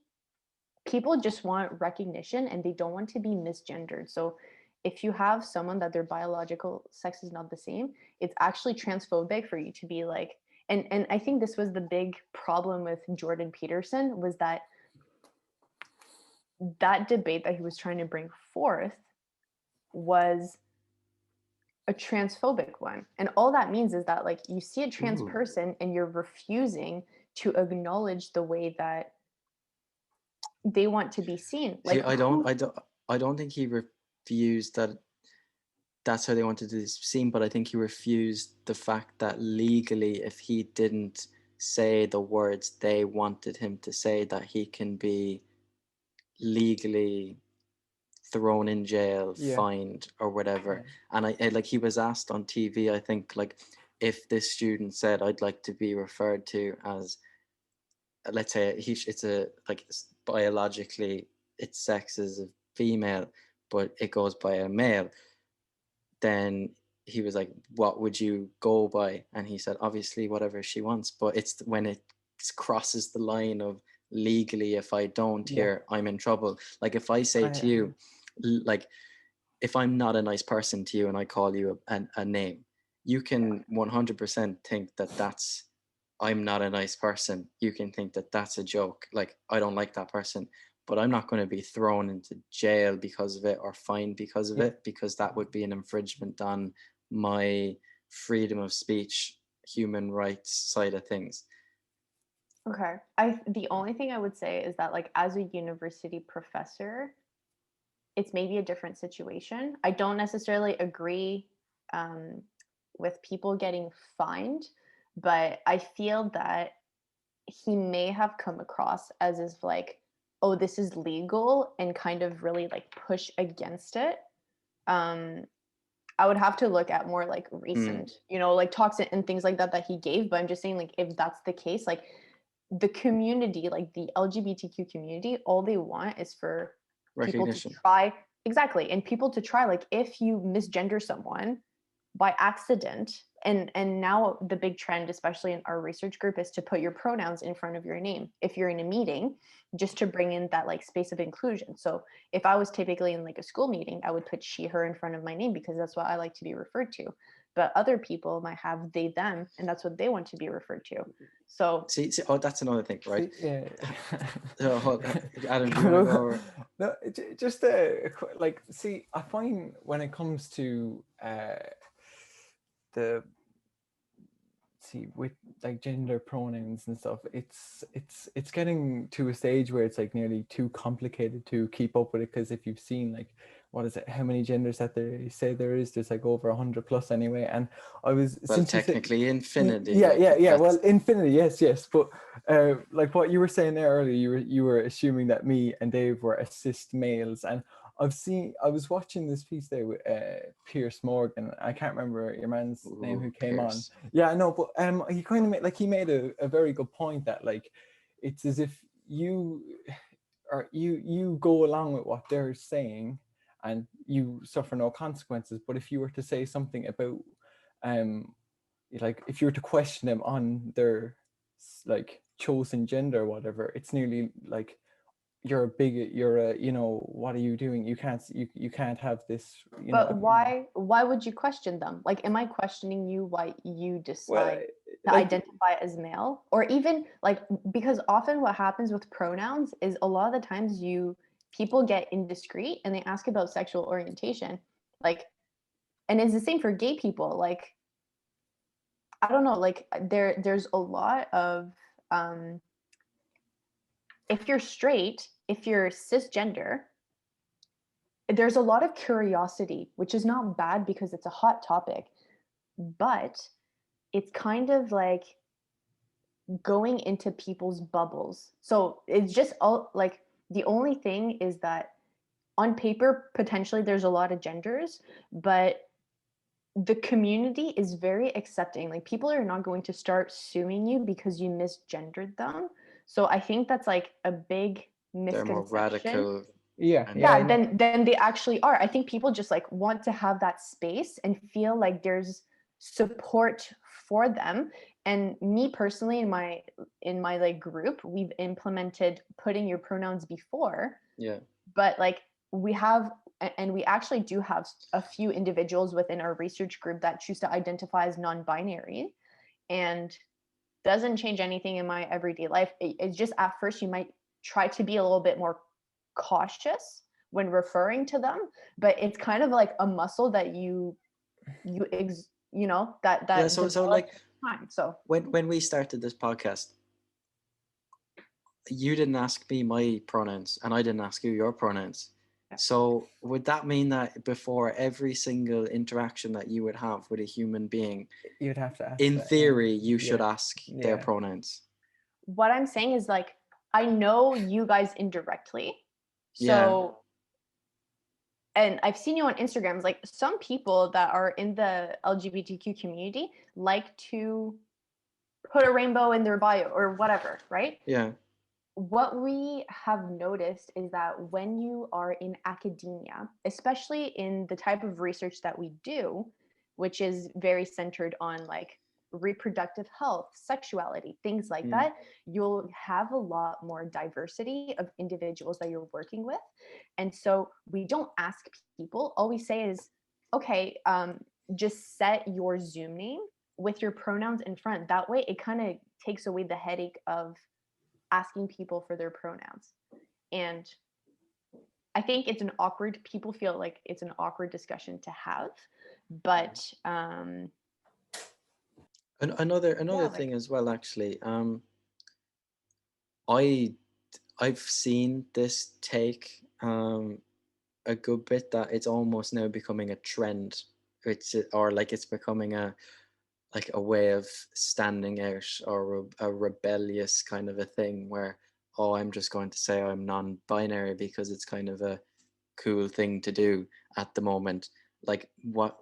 people just want recognition and they don't want to be misgendered. So if you have someone that their biological sex is not the same, it's actually transphobic for you to be like, and I think this was the big problem with Jordan Peterson, was that debate that he was trying to bring forth was a transphobic one. And all that means is that like you see a trans ooh. person and you're refusing to acknowledge the way that they want to be seen. See, Like who I don't think he refused that that's how they wanted to do this scene, but I think he refused the fact that legally, if he didn't say the words they wanted him to say, that he can be legally thrown in jail, yeah. fined, or whatever. Yeah. And like he was asked on TV, I think, like if this student said, "I'd like to be referred to as," let's say it's a like biologically its sex is a female, but it goes by a male, then he was like, "What would you go by?" And he said, "Obviously, whatever she wants." But it's when it crosses the line of legally, if I don't Yeah. here, I'm in trouble. Like if I say to I you, like if I'm not a nice person to you and I call you a name, you can 100% think that that's, I'm not a nice person. You can think that that's a joke. Like, I don't like that person, but I'm not going to be thrown into jail because of it or fined because of yeah. it, because that would be an infringement on my freedom of speech, human rights side of things. Okay. I The only thing I would say is that like as a university professor, it's maybe a different situation. I don't necessarily agree um, with people getting fined, but I feel that he may have come across as if like oh, this is legal, and kind of really like push against it, I would have to look at more like recent, like talks and things like that he gave. But I'm just saying, like, if that's the case, like the community, like the LGBTQ community, all they want is for people to Recognition. try, exactly, and people to try, like, if you misgender someone by accident, and now the big trend, especially in our research group, is to put your pronouns in front of your name if you're in a meeting, just to bring in that like space of inclusion. So if I was typically in like a school meeting, I would put she, her in front of my name because that's what I like to be referred to. But other people might have they, them, and that's what they want to be referred to. So see oh, that's another thing, right? Yeah. So, Adam, do you want to go over? No, just like, see, I find when it comes to the with like gender pronouns and stuff, it's getting to a stage where it's like nearly too complicated to keep up with it, because if you've seen, like, what is it, how many genders that they say there's like over 100 plus anyway. And I was, well, technically infinity. Yeah, well, infinity, yes, but like what you were saying there earlier, you were assuming that me and Dave were assist males, and I was watching this piece there with Pierce Morgan. I can't remember your man's name who came Pierce. on. Yeah, no, but he kind of made a very good point that, like, it's as if you go along with what they're saying and you suffer no consequences. But if you were to say something about like, if you were to question them on their like chosen gender or whatever, it's nearly like you're a bigot, what are you doing? You can't have this, but why would you question them? Like, am I questioning you why you decide to identify as male? Or even like, because often what happens with pronouns is a lot of the times people get indiscreet and they ask about sexual orientation, like, and it's the same for gay people. Like, I don't know, like there's a lot of if you're straight, if you're cisgender, there's a lot of curiosity, which is not bad because it's a hot topic, but it's kind of like going into people's bubbles. So it's just all like, the only thing is that on paper, potentially there's a lot of genders, but the community is very accepting. Like, people are not going to start suing you because you misgendered them. So I think that's like a big misconception. They're more radical. Yeah. Then they actually are. I think people just like want to have that space and feel like there's support for them. And me personally, in my like group, we've implemented putting your pronouns before. Yeah. But like, we actually do have a few individuals within our research group that choose to identify as non-binary, and doesn't change anything in my everyday life. It's just, at first you might try to be a little bit more cautious when referring to them, but it's kind of like a muscle that that yeah, so like time. So when we started this podcast, you didn't ask me my pronouns and I didn't ask you your pronouns. So would that mean that before every single interaction that you would have with a human being, you'd have to ask in that, theory, you should ask their Yeah. pronouns? What I'm saying is, like, I know you guys indirectly. So, Yeah. and I've seen you on Instagrams, like, some people that are in the LGBTQ community like to put a rainbow in their bio or whatever, right? Yeah. What we have noticed is that when you are in academia, especially in the type of research that we do, which is very centered on like reproductive health, sexuality, things like that, you'll have a lot more diversity of individuals that you're working with. And so we don't ask people, all we say is, okay, just set your Zoom name with your pronouns in front. That way it kind of takes away the headache of asking people for their pronouns. And I think people feel like it's an awkward discussion to have, but another thing as well, actually, I've seen this take a good bit, that it's almost now becoming a trend. It's becoming a way of standing out, or a rebellious kind of a thing, where oh, I'm just going to say I'm non-binary because it's kind of a cool thing to do at the moment. Like what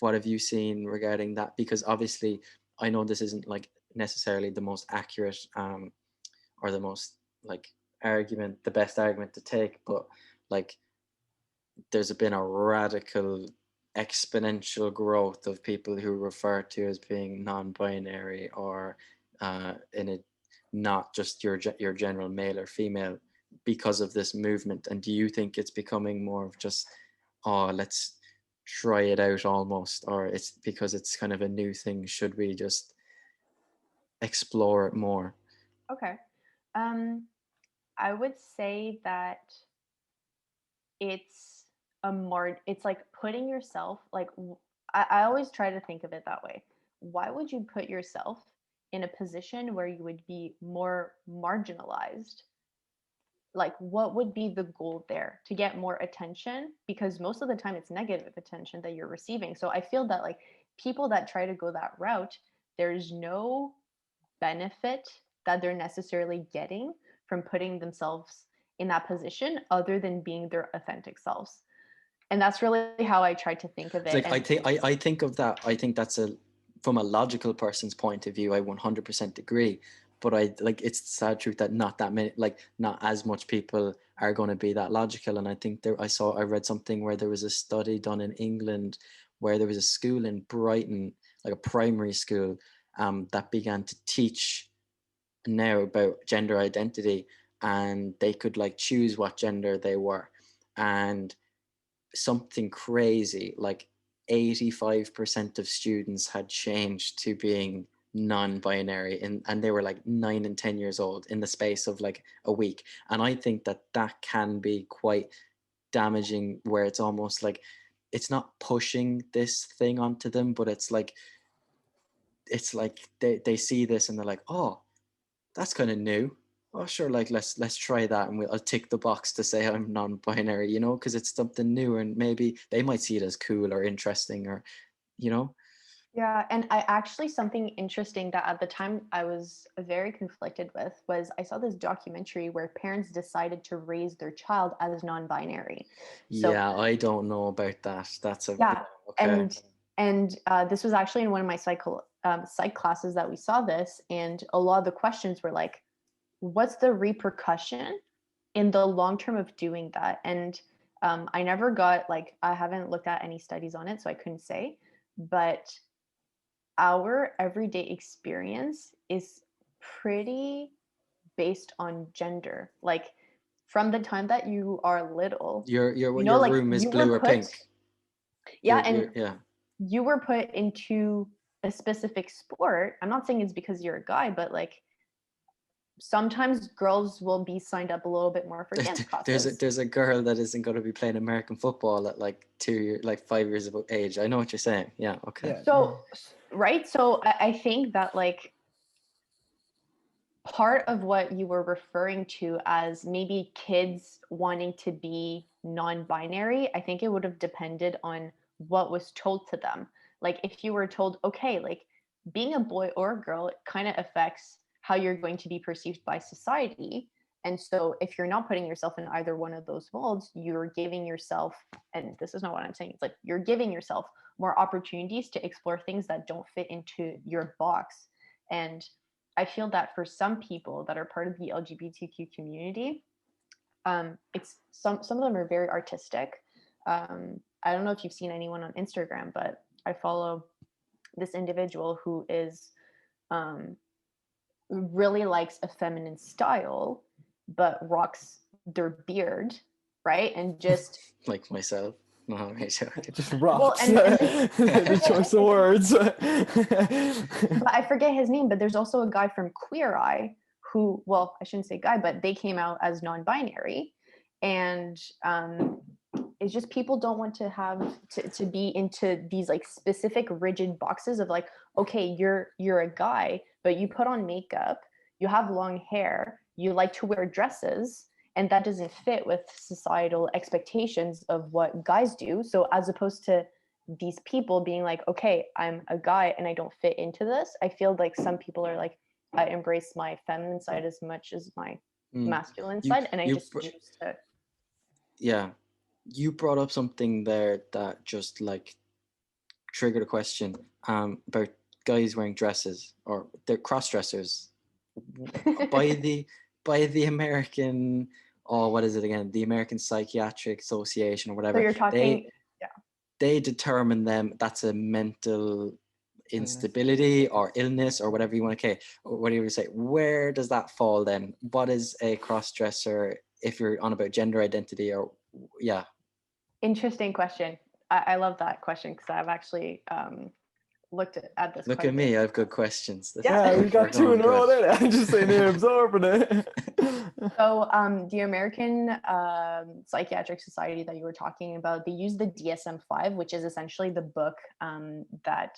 have you seen regarding that? Because obviously I know this isn't like necessarily the most accurate or the most like the best argument to take, but like there's been a radical exponential growth of people who refer to as being non-binary or in a not just your general male or female because of this movement. And do you think it's becoming more of just, oh, let's try it out almost, or it's because it's kind of a new thing, should we just explore it more? Okay. I would say that it's it's like putting yourself like I always try to think of it that way. Why would you put yourself in a position where you would be more marginalized? Like, what would be the goal there? To get more attention? Because most of the time it's negative attention that you're receiving. So I feel that like people that try to go that route, there's no benefit that they're necessarily getting from putting themselves in that position other than being their authentic selves. And that's really how I try to think of It's it. like And I think of that. I think that's a from a logical person's point of view. I 100% agree, but I like it's the sad truth that not that many, like not as much people are going to be that logical. And I think I read something where there was a study done in England where there was a school in Brighton, like a primary school, that began to teach now about gender identity, and they could like choose what gender they were, and something crazy like 85% of students had changed to being non-binary, and they were like 9 and 10 years old in the space of like a week. And I think that that can be quite damaging, where it's almost like it's not pushing this thing onto them, but it's like they see this and they're like, oh, that's kind of new. Oh, sure, like let's try that, and I'll tick the box to say I'm non-binary, because it's something new, and maybe they might see it as cool or interesting, or you know. yeah, and I actually something interesting that at the time I was very conflicted with was I saw this documentary where parents decided to raise their child as non-binary. So Yeah, I don't know about that. yeah, Okay. and this was actually in one of my psych classes that we saw this, and a lot of the questions were like, what's the repercussion in the long term of doing that? And I never got like I haven't looked at any studies on it, so I couldn't say, but our everyday experience is pretty based on gender. Like from the time that you are little, Your like room is you were blue or put, pink. yeah, and Yeah. you were put into a specific sport. I'm not saying it's because you're a guy, but like sometimes girls will be signed up a little bit more for dance classes. There's a girl that isn't going to be playing American football at like 2 years, like 5 years of age. I know what you're saying. Yeah. Okay. Yeah. So, right. So I think that like part of what you were referring to as maybe kids wanting to be non-binary, I think it would have depended on what was told to them. Like if you were told, okay, like being a boy or a girl kind of affects how you're going to be perceived by society. And so if you're not putting yourself in either one of those molds, you're giving yourself, and this is not what I'm saying, it's like you're giving yourself more opportunities to explore things that don't fit into your box. And I feel that for some people that are part of the LGBTQ community, it's some of them are very artistic. I don't know if you've seen anyone on Instagram, but I follow this individual who is really likes a feminine style, but rocks their beard, right? And just Like myself. No, Just well, rocks. and The choice of words. but I forget his name, but there's also a guy from Queer Eye who, well, I shouldn't say guy, but they came out as non-binary. And it's just people don't want to have to be into these like specific rigid boxes of like, okay, you're a guy, but you put on makeup, you have long hair, you like to wear dresses, and that doesn't fit with societal expectations of what guys do. So as opposed to these people being like, okay, I'm a guy and I don't fit into this, I feel like some people are like, I embrace my feminine side as much as my Mm. masculine You side, and I you just choose to. yeah, you brought up something there that just like triggered a question about guys wearing dresses, or they're cross dressers by the American, oh, what is it again, the American Psychiatric Association or So whatever. you're talking, yeah. They determine them that's a mental instability or illness or whatever you want to what do you say. Where does that fall then? What is a cross dresser if you're on about gender identity? Or yeah. Interesting question. I love that question because I've actually looked at this Look quite at a bit. me, I've good questions. Yeah. You got two in a row there. I'm just saying they're absorbing it. So the American Psychiatric Society that you were talking about, they use the DSM-5, which is essentially the book that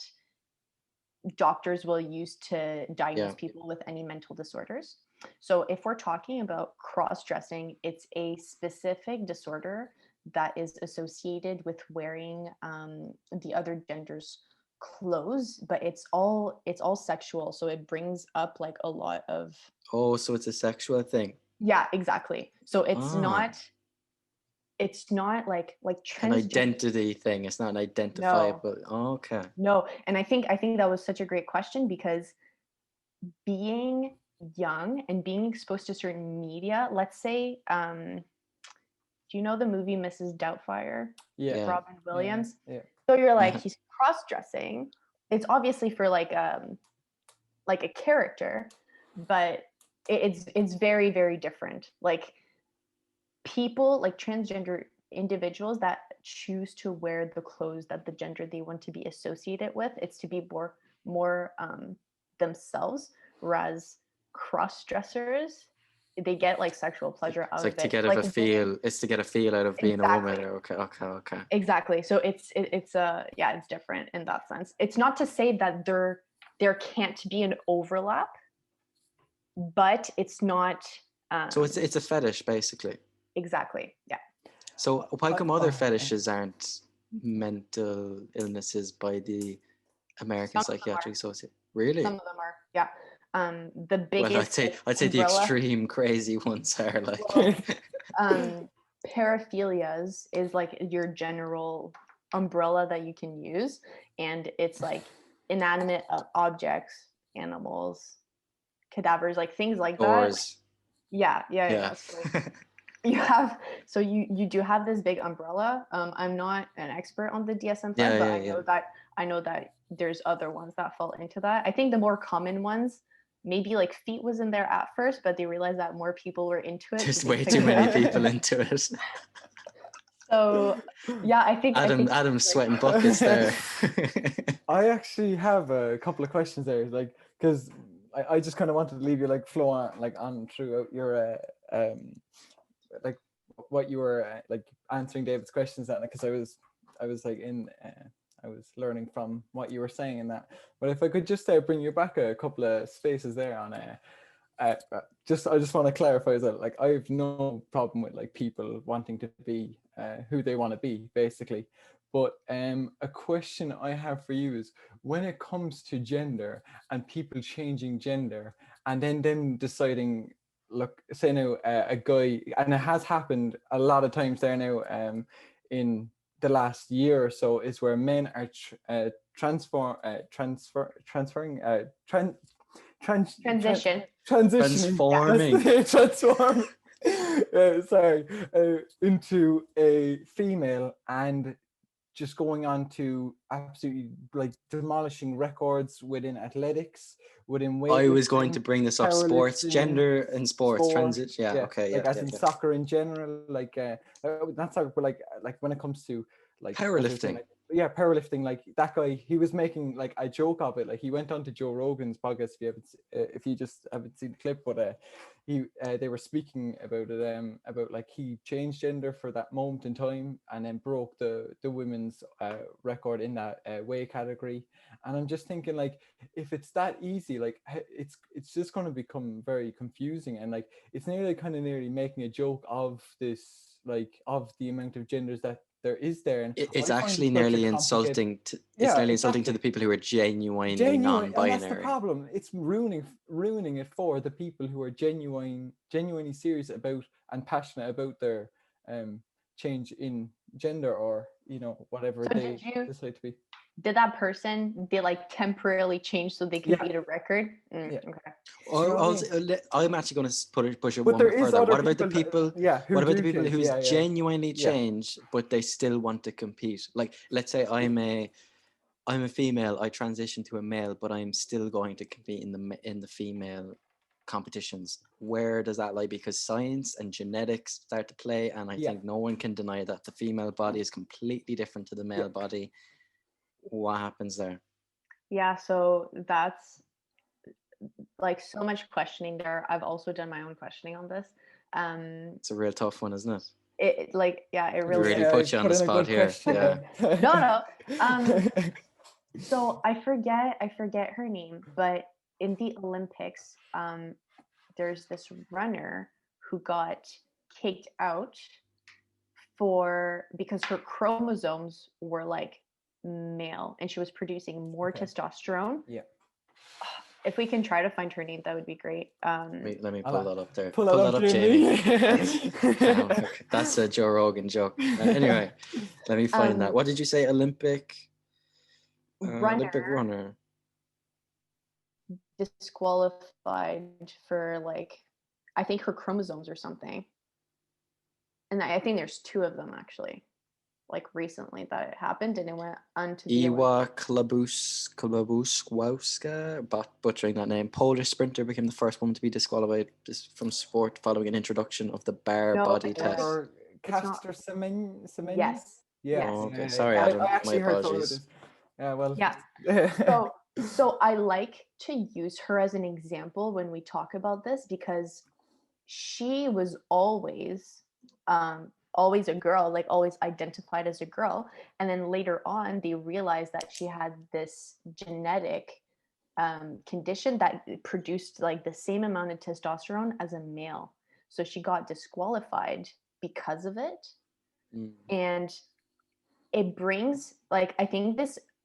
doctors will use to diagnose people with any mental disorders. So if we're talking about cross-dressing, it's a specific disorder that is associated with wearing the other gender's clothes, but it's all sexual. So it brings up like a lot of. Oh, so it's a sexual thing. Yeah, exactly. So it's not like an transgender. identity thing. It's not an identifiable. No. Oh, okay. No, and I think that was such a great question, because being young and being exposed to certain media, let's say, do you know the movie Mrs. Doubtfire? Yeah. With Robin Williams? Yeah. So you're like, he's cross-dressing. It's obviously for like a character, but it's very, very different. Like people, like transgender individuals that choose to wear the clothes that the gender they want to be associated with, it's to be more themselves, whereas cross-dressers, they get like sexual pleasure out It's of like it. to get a feel. It's to get a feel out of being a woman. Okay. Exactly. So it's it's different in that sense. It's not to say that there can't be an overlap, but it's not. So it's a fetish basically. Exactly. Yeah. So how come other fetishes aren't mental illnesses by the American Psychiatric Association? Really? Some of them are. Yeah. The biggest. Well, I'd say the extreme crazy ones are like. Well, paraphilias is like your general umbrella that you can use, and it's like inanimate objects, animals, cadavers, like things like Doors. that. Yeah. So you do have this big umbrella. I'm not an expert on the DSM-5, but I know that there's other ones that fall into that. I think the more common ones, maybe like feet was in there at first, but they realized that more people were into it. There's way too many people into it. So yeah, I think Adam's sweating buckets there. I actually have a couple of questions there, like, because I just kind of wanted to leave you like flow on like on throughout your like what you were like answering David's questions, that because I was like I was learning from what you were saying in that. But if I could just bring you back a couple of spaces there on I just want to clarify that like I have no problem with like people wanting to be who they want to be basically, but a question I have for you is, when it comes to gender and people changing gender and then them deciding, look, say now a guy, and it has happened a lot of times there now in the last year or so, is where men are transforming into a female, and just going on to absolutely like demolishing records within athletics, within weightlifting. I was going to bring this up: sports, gender, and sports transition. Yeah, okay, like as in soccer in general, like not soccer, but like when it comes to like powerlifting. Powerlifting, like that guy, he was making like a joke of it. Like he went on to Joe Rogan's podcast, if you just haven't seen the clip, but they were speaking about it, about like he changed gender for that moment in time and then broke the women's record in that weight category. And I'm just thinking, like, if it's that easy, like it's just going to become very confusing, and like it's nearly making a joke of this, like of the amount of genders that there is there, and It's I find actually such a nearly complicated. insulting to Yeah, nearly insulting to exactly. the people who are genuinely Genuine, and that's the non-binary. problem. It's ruining it for the people who are genuinely serious about and passionate about their change in gender, or whatever So they decide to be. did that person, they like temporarily change so they can Yeah. beat a record? Yeah. Okay. You know what I Also, I'm actually going to push it But one there bit is further. other What about the people, people? yeah, who What about do the people change. who's Yeah. genuinely Yeah. changed, but they still want to compete? Like, let's say I'm a female. I transition to a male, but I'm still going to compete in the female competitions. Where does that lie? Because science and genetics start to play, and I Yeah. think no one can deny that the female body is completely different to the male body. What happens there? Yeah, so that's like so much questioning there. I've also done my own questioning on this. It's a real tough one, isn't it? It like, yeah, it We really really is. put you on put the in a spot good here. question. Yeah. No. So I forget her name, but in the Olympics, there's this runner who got kicked out because her chromosomes were like male and she was producing more testosterone. Yeah. If we can try to find her name, that would be great. Let me pull that up there. Pull that up, Jamie. Jamie. That's a Joe Rogan joke. Anyway, let me find that. What did you say? Olympic runner disqualified for like, I think her chromosomes or something. And I think there's two of them actually, like recently that it happened, and it went onto the Iwa Klabuskowska, butchering that name. Polish sprinter became the first woman to be disqualified from sport following an introduction of the bar body test. Or Caster Semenya? Yes. Yeah. Oh, okay. Yeah. Sorry, I Adam. actually My heard some of apologies. this. Yeah, well. Yeah. So I like to use her as an example when we talk about this, because she was always a girl, like always identified as a girl, and then later on they realized that she had this genetic condition that produced like the same amount of testosterone as a male, so she got disqualified because of it. And it brings, like, I think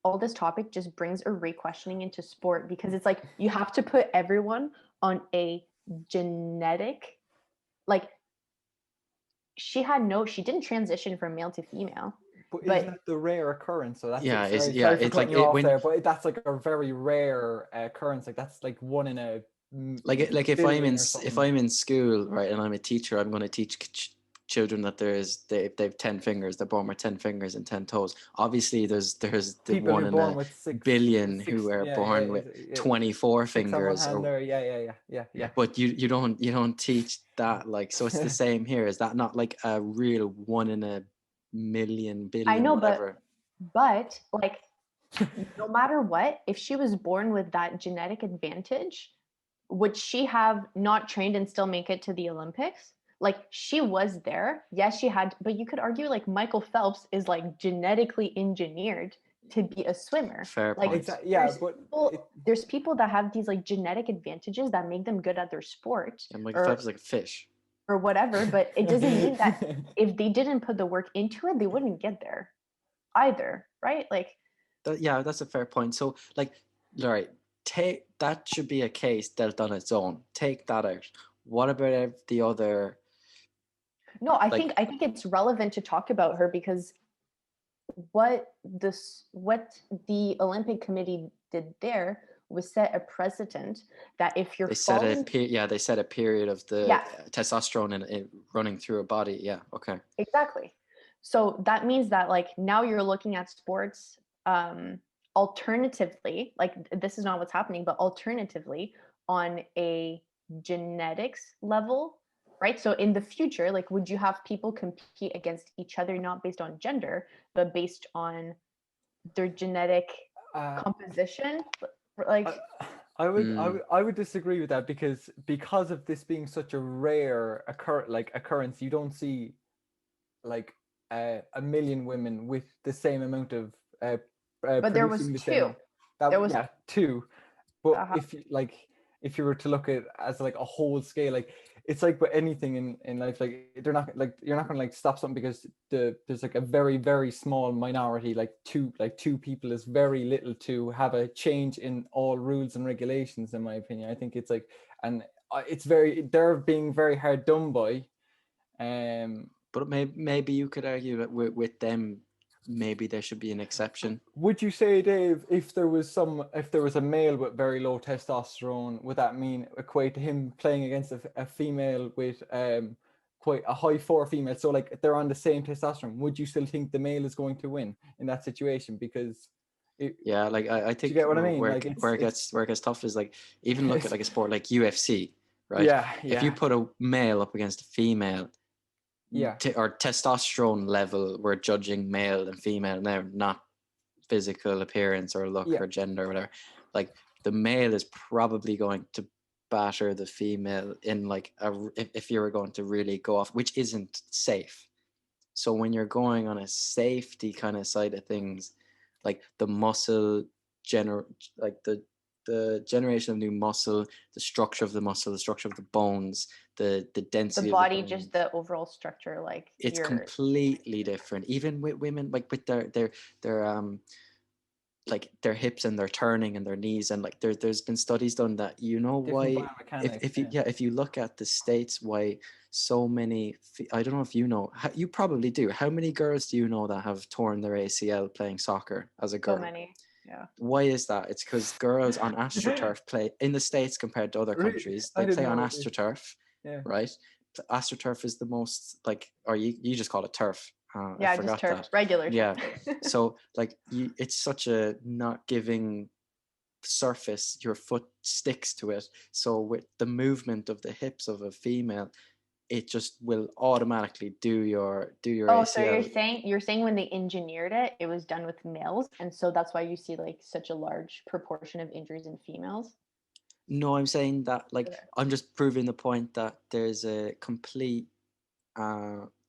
all this topic just brings a re-questioning into sport, because it's like you have to put everyone on a genetic, like, she didn't transition from male to female. But isn't it the rare occurrence? So that's sorry for cutting you off there, but that's like a very rare occurrence. Like that's like one in a like if I'm in school, right, and I'm a teacher, I'm going to teach children that they've 10 fingers, they're born with 10 fingers and 10 toes. Obviously there's the people 1 in a billion who are born with 24 fingers. Yeah. But you don't teach that, like, so it's the same here. Is that not like a real 1 in a million, billion, I know, whatever? but like, no matter what, if she was born with that genetic advantage, would she have not trained and still make it to the Olympics? Like, she was there. Yes, she had, but you could argue like Michael Phelps is like genetically engineered to be a swimmer. Fair like, point. Yeah, there's people that have these like genetic advantages that make them good at their sport. And Michael Phelps is like a fish. Or whatever, but it doesn't mean that if they didn't put the work into it, they wouldn't get there either, right? Like, that's a fair point. So, like, all right, that should be a case dealt on its own. Take that out. What about the other? No, I think it's relevant to talk about her, because what the Olympic Committee did there was set a precedent that if you're they set a period of the testosterone in running through a body. Yeah. Okay. Exactly. So that means that, like, now you're looking at sports alternatively, like, this is not what's happening, but alternatively on a genetics level, right? So in the future, like, would you have people compete against each other, not based on gender, but based on their genetic composition? Like, I would disagree with that, because of this being such a rare occurrence, you don't see like a million women with the same amount of but there was two. There was two. But if you were to look at it as like a whole scale, like it's like with anything in life, like they're not like, you're not gonna like stop something because there's like a very, very small minority, like two people is very little to have a change in all rules and regulations, in my opinion. I think it's like, and it's they're being very hard done by. But maybe you could argue that with them, maybe there should be an exception. Would you say, Dave, if there was a male with very low testosterone, would that mean equate to him playing against a female with quite a high 4 female? So like they're on the same testosterone. Would you still think the male is going to win in that situation? Because yeah, like I think, do you get what I mean? where Like it gets tough is like, even look at like a sport like UFC, right? Yeah. If you put a male up against a female, Yeah. Or testosterone level, we're judging male and female now, not physical appearance or look or gender or whatever. Like the male is probably going to batter the female in like if you were going to really go off, which isn't safe. So when you're going on a safety kind of side of things, like the muscle like the generation of new muscle, the structure of the muscle, the structure of the bones, the density The of the body, bones, just the overall structure, like it's completely different. Even with women, like with their like their hips and their turning and their knees, and like there's been studies done that, you know, Different why biomechanics. if you look at the States, why so many, I don't know if you know, you probably do, how many girls do you know that have torn their ACL playing soccer as a girl? So many. Yeah. Why is that? It's because girls on AstroTurf play in the States compared to other countries. They play on AstroTurf, right? AstroTurf is the most like, or you just call it turf. Yeah, I forgot just turf, that. regular Yeah. turf. So like it's such a not giving surface, your foot sticks to it. So with the movement of the hips of a female, it just will automatically do your Oh, ACL. so you're saying when they engineered it, it was done with males, and so that's why you see like such a large proportion of injuries in females? No, I'm saying that like I'm just proving the point that there's a complete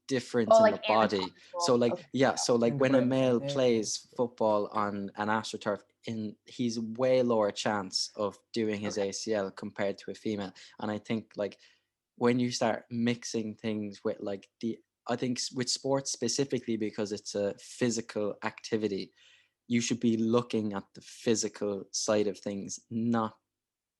difference in the body. So like so like when a male plays football on an AstroTurf, he's way lower chance of doing his ACL compared to a female. And I think like when you start mixing things with like I think with sports specifically, because it's a physical activity, you should be looking at the physical side of things, not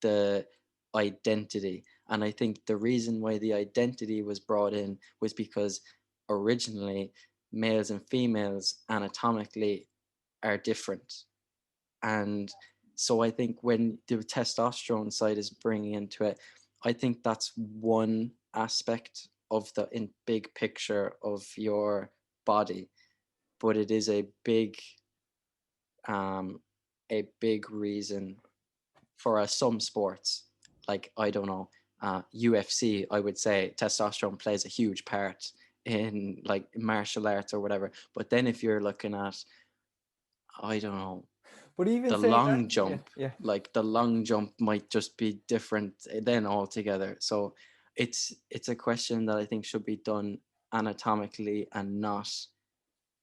the identity. And I think the reason why the identity was brought in was because originally males and females anatomically are different. And so I think when the testosterone side is bringing into it, I think that's one aspect of the big picture of your body, but it is a big reason for some sports, like I don't know, UFC. I would say testosterone plays a huge part in like martial arts or whatever. But then if you're looking at, I don't know, but even the long jump, like the long jump might just be different then altogether. So it's a question that I think should be done anatomically and not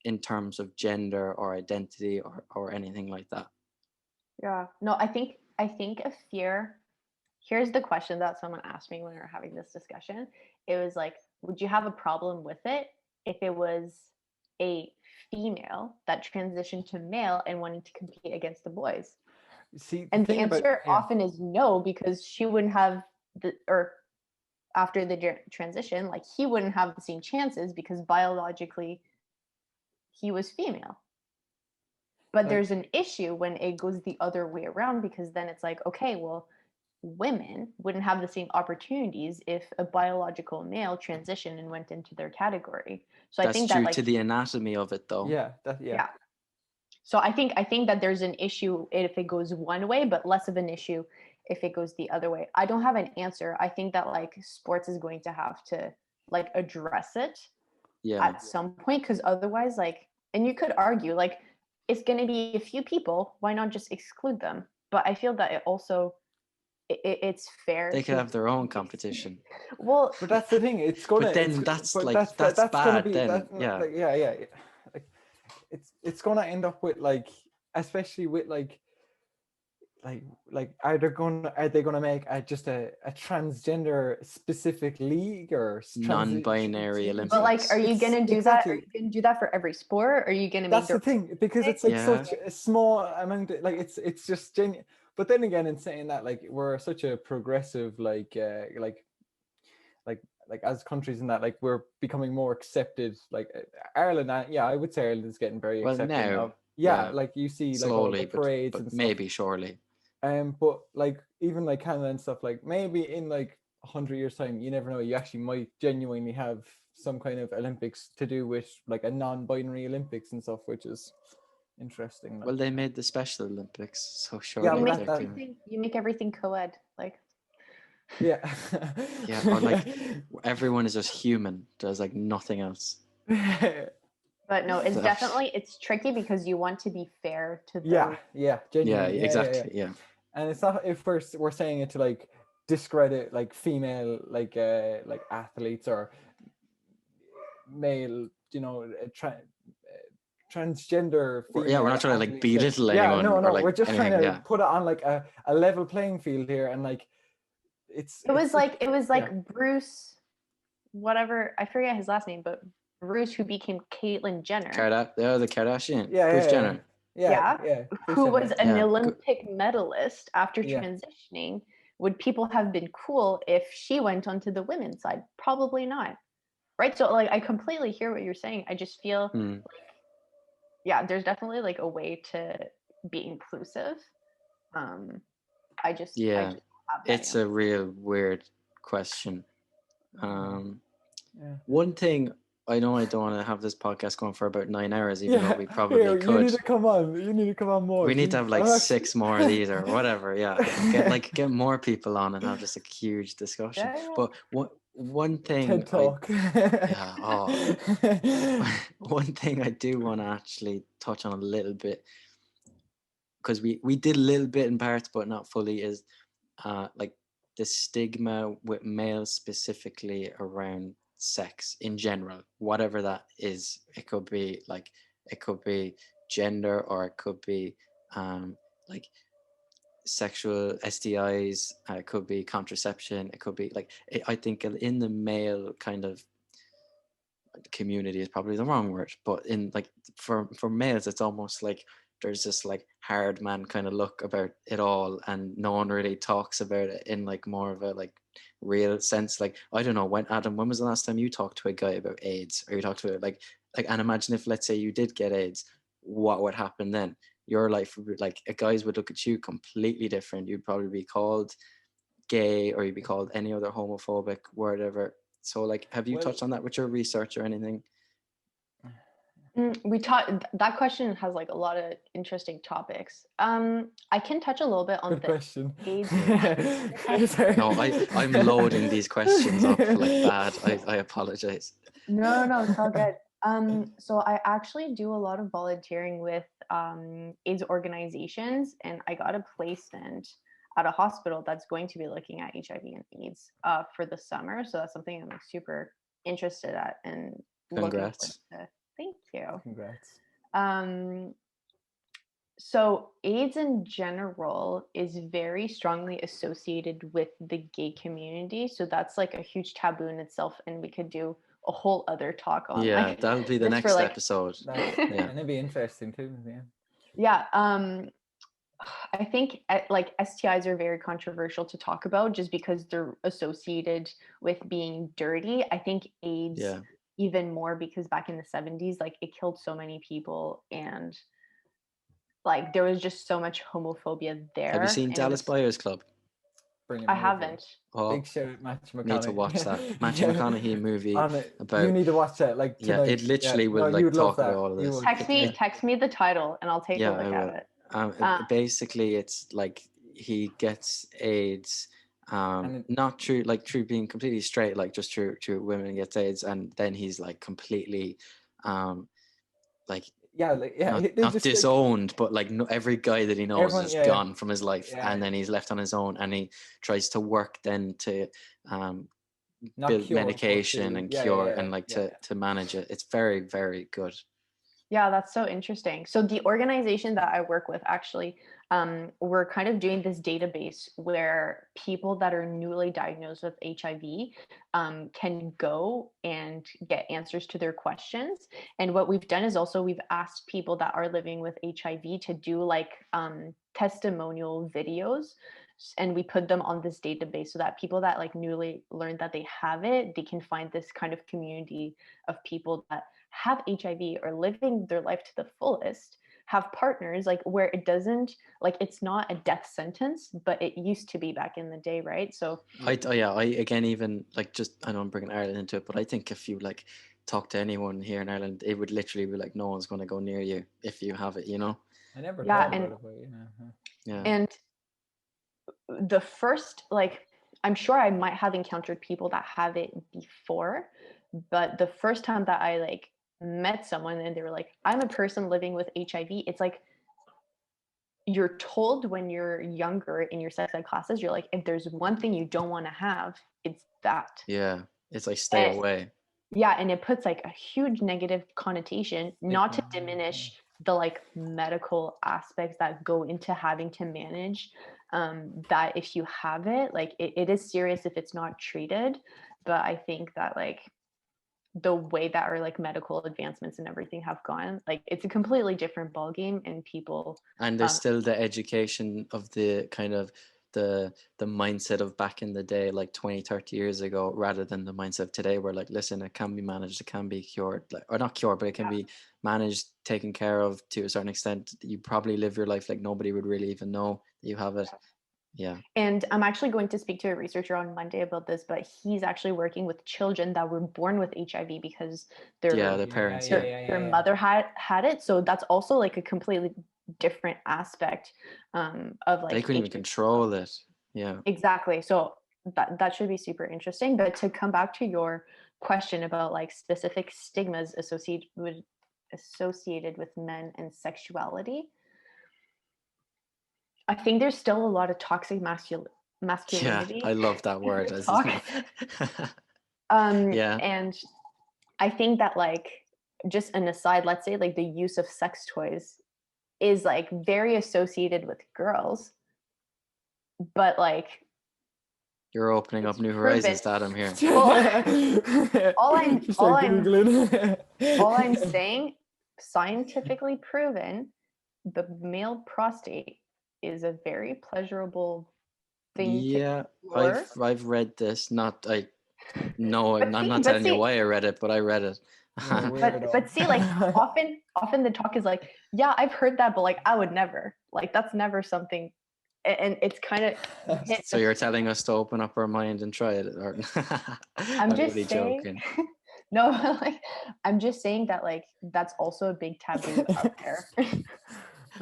in terms of gender or identity or anything like that. Yeah. No, I think a fear. Here's the question that someone asked me when we were having this discussion. It was like, would you have a problem with it if it was a female that transitioned to male and wanted to compete against the boys? And the answer often is no, because she wouldn't have after the transition, like he wouldn't have the same chances because biologically he was female. But there's an issue when it goes the other way around, because then it's like, okay, well, women wouldn't have the same opportunities if a biological male transitioned and went into their category. So I think that's true to the anatomy of it, though. Yeah. So I think that there's an issue if it goes one way, but less of an issue if it goes the other way. I don't have an answer. I think that like sports is going to have to like address it at some point, because otherwise, like, and you could argue like it's going to be a few people, why not just exclude them? But I feel that it also it's fair. They could have their own competition. Well, but that's the thing. It's gonna. But then that's bad. Gonna be, then Like, it's gonna end up with like, especially with like are they gonna make just a transgender specific league or Non-binary But like, are you gonna do that? Are exactly you gonna do that for every sport? Or are you gonna make that's the thing, because it's like Yeah. such a small amount like it's just genuine. But then again, in saying that, like, we're such a progressive like as countries, in that like we're becoming more accepted, like Ireland, yeah, I would say Ireland is getting very Well, accepting now, of, yeah, like you see like all the slowly, parades but and stuff. maybe surely. But like even like Canada and stuff, like maybe in like 100 years time, you never know, you actually might genuinely have some kind of Olympics to do with like a non-binary Olympics and stuff, which is interesting. Like, Well, they made the Special Olympics, so yeah, surely but they're that doing. you make everything co-ed, like. yeah. Yeah, or like everyone is just human. There's like nothing else. But no, it's So- definitely, it's tricky because you want to be fair to those. yeah, Yeah, genuinely, exactly. Yeah. And it's not, if we're saying it to like discredit like female like athletes or male, you know, transgender female Yeah, we're not trying to like athletes. belittle Yeah, anyone no, or like we're just anything. trying to Yeah. put it on like a level playing field here, and like It was like yeah. Bruce, whatever, I forget his last name, but Bruce, who became Caitlyn Jenner. The Kardashian. Yeah, Bruce yeah, Jenner. yeah, Who was an Yeah, Olympic medalist after Yeah. transitioning. Would people have been cool if she went onto the women's side? Probably not. Right? So like I completely hear what you're saying. I just feel like, yeah, there's definitely like a way to be inclusive. I just yeah. have that It's a real weird question. Yeah. One thing, I know I don't want to have this podcast going for about 9 hours, even though we probably Here, could. You need to come on more. We need to have like 6 more of these or whatever. Yeah, get more people on and have just a huge discussion. Yeah. But one thing, TED Talk. one thing I do want to actually touch on a little bit, because we did a little bit in parts but not fully, is like the stigma with males specifically around sex in general, whatever that is. It could be gender, or it could be like sexual STIs, it could be contraception, it could be like I think in the male kind of community is probably the wrong word, but in like for males, it's almost like there's this like hard man kind of look about it all, and no one really talks about it in like more of a like real sense. Like, I don't know, when was the last time you talked to a guy about AIDS, or you talked to it like and imagine if, let's say, you did get AIDS, what would happen then? Your life would be like, guys would look at you completely different. You'd probably be called gay, or you'd be called any other homophobic word ever. So like, have you touched on that with your research or anything? We taught, that question has like a lot of interesting topics. I can touch a little bit on Good question. AIDS. No, I'm loading these questions up like bad. I apologize. No, it's all good. So I actually do a lot of volunteering with AIDS organizations, and I got a placement at a hospital that's going to be looking at HIV and AIDS for the summer. So that's something I'm like super interested at and Congrats. looking forward to. Thank you. Congrats. So AIDS in general is very strongly associated with the gay community. So that's like a huge taboo in itself, and we could do a whole other talk on. Yeah, like, that'll be the next episode. And it'd be interesting too. Yeah. I think like STIs are very controversial to talk about just because they're associated with being dirty. I think AIDS even more, because back in the 70s, like it killed so many people, and like there was just so much homophobia there. Have you seen Dallas Buyers Club? I haven't. Oh, big shout out Matthew McConaughey. Need to watch that Matthew McConaughey movie about. You need to watch that. Like tonight. It literally will like talk about all of this. Text me the title and I'll take a look at it. Basically, it's like he gets AIDS. Not true being completely straight, like just true women gets AIDS, and then he's like completely not disowned, but like every guy that he knows is gone from his life, and then he's left on his own, and he tries to work then to build medication and cure and like to manage it. It's very, very good. Yeah, that's so interesting. So the organization that I work with actually, we're kind of doing this database where people that are newly diagnosed with HIV can go and get answers to their questions. And what we've done is also we've asked people that are living with HIV to do like testimonial videos. And we put them on this database so that people that like newly learned that they have it, they can find this kind of community of people that have HIV or living their life to the fullest, have partners like where it doesn't like it's not a death sentence, but it used to be back in the day, right? So I again, even like, just, I know I'm bringing Ireland into it, but I think if you like talk to anyone here in Ireland, it would literally be like no one's going to go near you if you have it, you know? I never yeah, thought about it, but Yeah. and the first like I'm sure I might have encountered people that have it before, but the first time that I like met someone and they were like, I'm a person living with HIV, it's like you're told when you're younger in your sex ed classes, you're like, if there's one thing you don't want to have, it's that. Yeah. It's like stay And away. yeah, and it puts like a huge negative connotation, not to Stigma, diminish the like medical aspects that go into having to manage that if you have it, like it is serious if it's not treated. But I think that like the way that our like medical advancements and everything have gone, like it's a completely different ballgame, and people And there's still the education of the kind of the mindset of back in the day, like 20, 30 years ago, rather than the mindset of today, where like, listen, it can be managed, it can be cured, like, or not cured, but it can be managed, taken care of to a certain extent. You probably live your life like nobody would really even know that you have it. Yeah. And I'm actually going to speak to a researcher on Monday about this, but he's actually working with children that were born with HIV because Yeah, their the parents, their mother had it. So that's also like a completely different aspect of they like couldn't even HIV. control it. Yeah. Exactly. So that should be super interesting. But to come back to your question about like specific stigmas associated with men and sexuality, I think there's still a lot of toxic Yeah, masculinity I love that word. talk. Yeah. And I think that like just an aside, let's say like the use of sex toys is like very associated with girls, but like You're opening up it's new proven. horizons to Adam here. Well, all I'm Just all like I'm Googling. all I'm saying, scientifically proven, the male prostate is a very pleasurable thing to Yeah, explore. I've read this. Not I no, But I'm see, not but telling you see, why I read it, but I read it. You're a but see, like weirdo. often the talk is like, yeah, I've heard that, but like I would never. Like that's never something, and it's kind of hit. So you're telling us to open up our mind and try it, or I'm I'm only just saying, joking. no, like I'm just saying that like that's also a big taboo out there.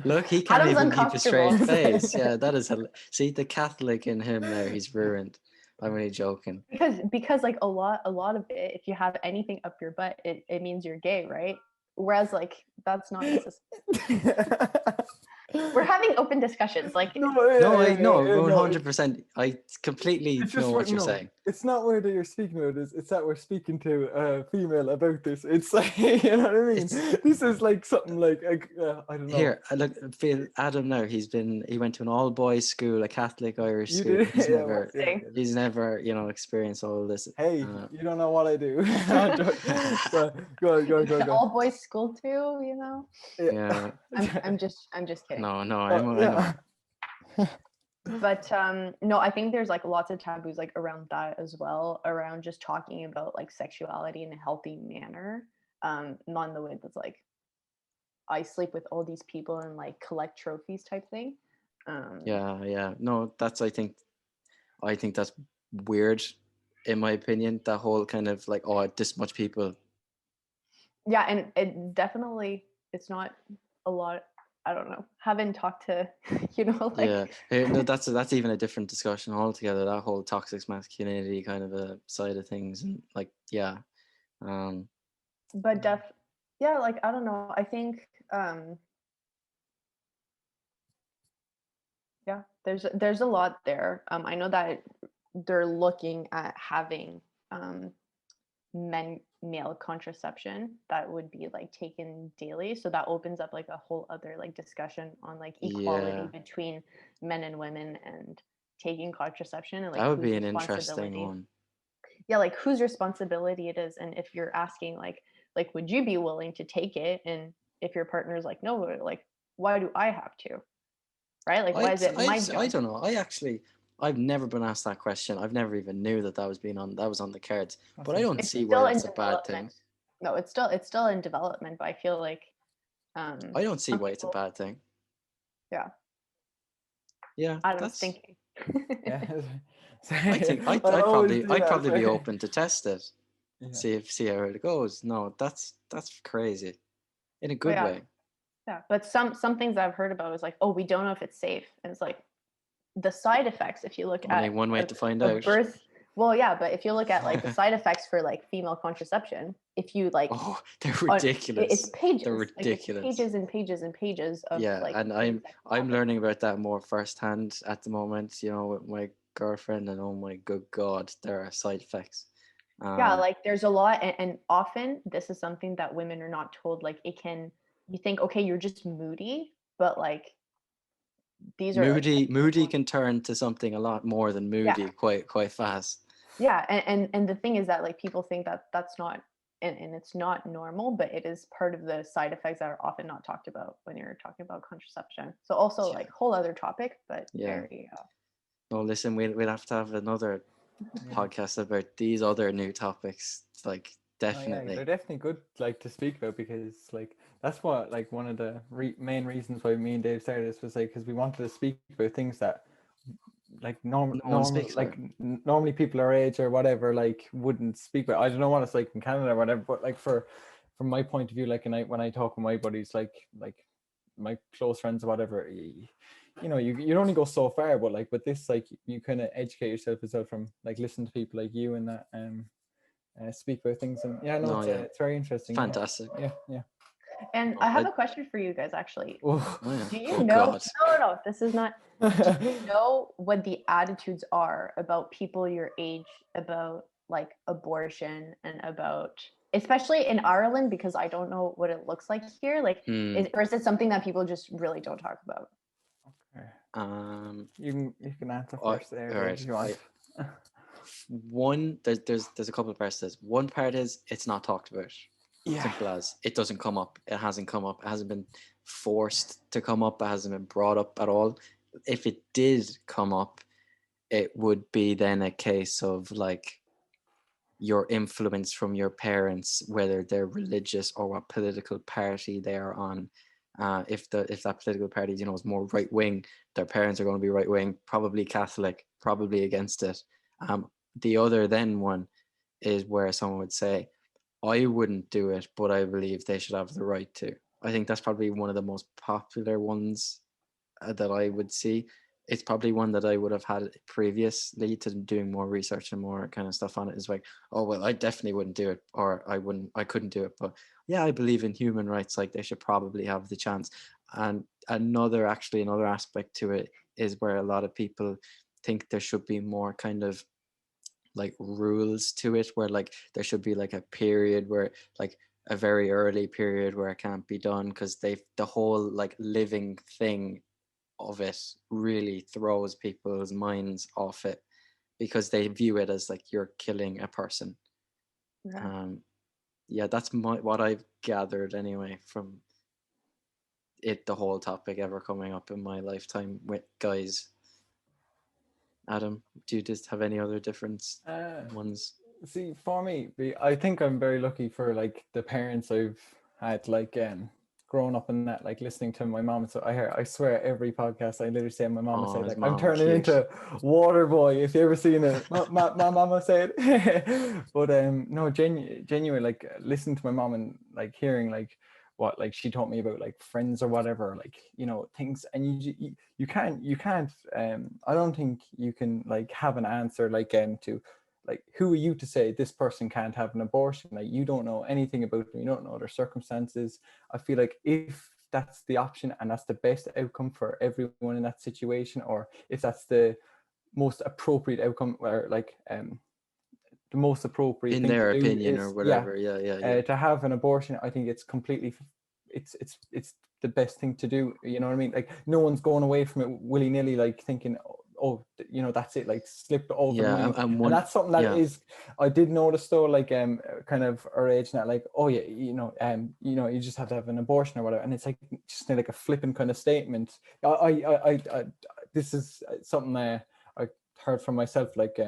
Look, he can't Adam's even keep a straight uncomfortable face. Yeah, that is see the Catholic in him there. He's ruined. I'm only joking. because like a lot of it, if you have anything up your butt, it means you're gay, right? Whereas like that's not necessary. We're having open discussions. Like No, No, I know no. 100%. I completely It's know just what you're no. saying. It's not where that you're speaking about this. It's that we're speaking to a female about this. It's like you know what I mean. It's This is like something like I don't know. Here, I look, feel Adam now. He went to an all boys school, a Catholic Irish You school. did. He's Yeah, well, never, yeah, thing. yeah. he's never, experienced all of this. Hey, you don't know what I do. Go. all boys school too, you know. Yeah, I'm just kidding. no, Oh, I know. yeah. But no, I think there's like lots of taboos like around that as well, around just talking about like sexuality in a healthy manner, not in the way that's like I sleep with all these people and like collect trophies type thing. Yeah. No, I think that's weird, in my opinion. That whole kind of like, oh, this much people. Yeah, and it definitely it's not a lot. I don't know. Haven't talked to Yeah, like no, that's even a different discussion altogether. That whole toxic masculinity kind of a side of things, and like, yeah, um, but yeah, like I don't know. I think yeah, there's a lot there. I know that they're looking at having men male contraception that would be like taken daily. So that opens up like a whole other like discussion on like equality Yeah, between men and women and taking contraception, and like that would whose be an interesting responsibility, one. yeah, like whose responsibility it is. And if you're asking like would you be willing to take it, and if your partner's like no, like why do I have to, right? Like why is it my I job? don't know. I've never been asked that question. I've never even knew that that was on the cards. That's But I don't interesting. It's see why still in it's a bad thing. development. No, it's still in development, but I feel like I don't see some why it's a people, bad thing. yeah, Yeah, Adam's that's. thinking. Yeah. I think I always do I'd that. probably be Sorry. open to test it, Yeah. see how it goes. No, that's crazy, in a Oh good yeah, way. yeah. But some things I've heard about is like, oh, we don't know if it's safe, and it's like the side effects. If you look Only at one way to find a out. birth, well, yeah, but if you look at like the side effects for like female contraception, if you like, Oh, they're it's ridiculous. They're pages, like it's ridiculous. pages and pages and pages of Yeah, like and things that can I'm happen. learning about that more firsthand at the moment. With my girlfriend, and oh my good God, there are side effects. Yeah, Um, like there's a lot, and often this is something that women are not told. Like it can, you think, okay, you're just moody, but like these are like moody can turn to something a lot more than yeah, moody quite fast. yeah, and the thing is that like people think that that's not, and it's not normal, but it is part of the side effects that are often not talked about when you're talking about contraception. So also Yeah, like whole other topic, but yeah. very No, listen, we'll have to have another Yeah. podcast about these other new topics. Like, Oh yeah, they're definitely. definitely good like to speak about, because like that's what like one of the main reasons why me and Dave started this was like because we wanted to speak about things that like No one speaks about. normally people our age or whatever like wouldn't speak about. I don't know what it's like in Canada or whatever, but like from my point of view, like when I talk with my buddies, like my close friends or whatever, you know, you only go so far, but like with this, like you kind of educate yourself as well from like listening to people like you and that speak about things. And yeah, no, No, yeah, it's very interesting. Yeah, fantastic. yeah. and No, I have a question for you guys actually. Oh. oh yeah. Do you Oh know, God. no, this is not, do you know what the attitudes are about people your age about like abortion and about, especially in Ireland, because I don't know what it looks like here, like or is it something that people just really don't talk about? Okay. Um. You can answer All first there, Dave, right. if you want. One. There's a couple of parts to this. One part is it's not talked about. Yeah. Simple as it doesn't come up. It hasn't come up. It hasn't been forced to come up. It hasn't been brought up at all. If it did come up, it would be then a case of like your influence from your parents, whether they're religious or what political party they are on. If that political party, is more right wing, their parents are going to be right wing, probably Catholic, probably against it. The other then one is where someone would say, I wouldn't do it, but I believe they should have the right to. I think that's probably one of the most popular ones that I would see. It's probably one that I would have had previously to doing more research and more kind of stuff on it. Is like, oh well, I definitely wouldn't do it, or I couldn't do it. But yeah, I believe in human rights. Like they should probably have the chance. And another aspect to it is where a lot of people think there should be more kind of like rules to it, where like there should be like a period where like a very early period where it can't be done because the whole like living thing of it really throws people's minds off it because they view it as like you're killing a person. Yeah. um yeah, that's what I've gathered anyway from it, the whole topic ever coming up in my lifetime with guys. Adam, do you just have any other different Uh, ones? See, for me, I think I'm very lucky for like the parents I've had, like growing up in that, like listening to my mom. So I swear every podcast I literally say my mama Oh, said his like I'm mom, turning cute. into water boy. If you ever seen it, my mama said. But no, genuine like listening to my mom and like hearing like what like she taught me about like friends or whatever, like things. And you can't I don't think you can like have an answer like to like who are you to say this person can't have an abortion? Like you don't know anything about them, you don't know their circumstances. I feel like if that's the option and that's the best outcome for everyone in that situation, or if that's the most appropriate outcome, or like the most appropriate in thing their to do opinion or is, yeah, whatever. Yeah. to have an abortion. I think it's completely, it's the best thing to do. You know what I mean? Like, no one's going away from it willy nilly, like thinking, oh, you know, that's it, like slip over the Yeah, money. and And one, that's something that yeah, is, I did notice though, like kind of our age now, like, oh yeah, you know, you just have to have an abortion or whatever, and it's like just like a flippant kind of statement. I this is something I heard from myself, like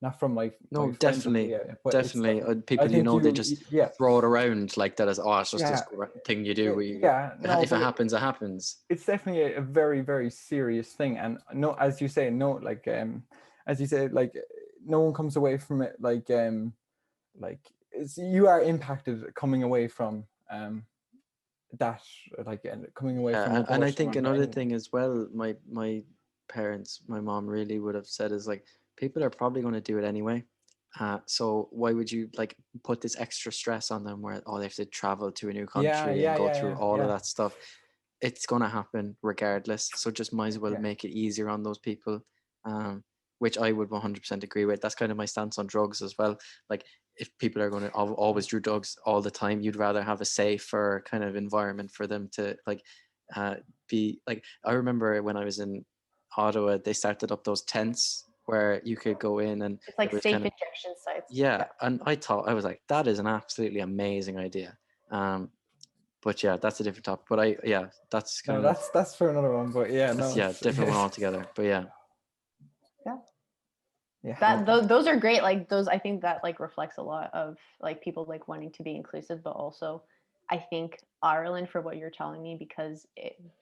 not from my no, friends, definitely, yeah, but it's definitely. I People, you think know, they you, just yeah, throw it around like that as, oh, it's just this yeah, thing you do. Where you, yeah, no, if it but happens, it happens. it's definitely a very, very serious thing. And no, as you say, no, like as you say, like no one comes away from it like it's, you are impacted coming away from that, like coming away Yeah, from and I abortion. think another thing as well, my parents, my mom really would have said is like, people are probably going to do it anyway. So why would you like put this extra stress on them where, oh, they have to travel to a new Yeah, country and yeah, go yeah, through yeah, all of yeah, that stuff? It's going to happen regardless. So just might as well yeah, make it easier on those people. Which I would 100% agree with. That's kind of my stance on drugs as well. Like, if people are going to always do drugs all the time, you'd rather have a safer kind of environment for them to like uh, be like. I remember when I was in Ottawa, they started up those tents where you could go in and It's there like was safe kind of, injection sites. yeah, Yeah. and I thought, I was like, that is an absolutely amazing idea. But yeah, that's a different topic. But yeah, that's no, kind of, that's for another one, but yeah, that's, no, yeah, it's different one altogether. But yeah, Yeah. yeah, That no, those are great. Like those, I think that like reflects a lot of like people like wanting to be inclusive, but also I think Ireland, for what you're telling me, because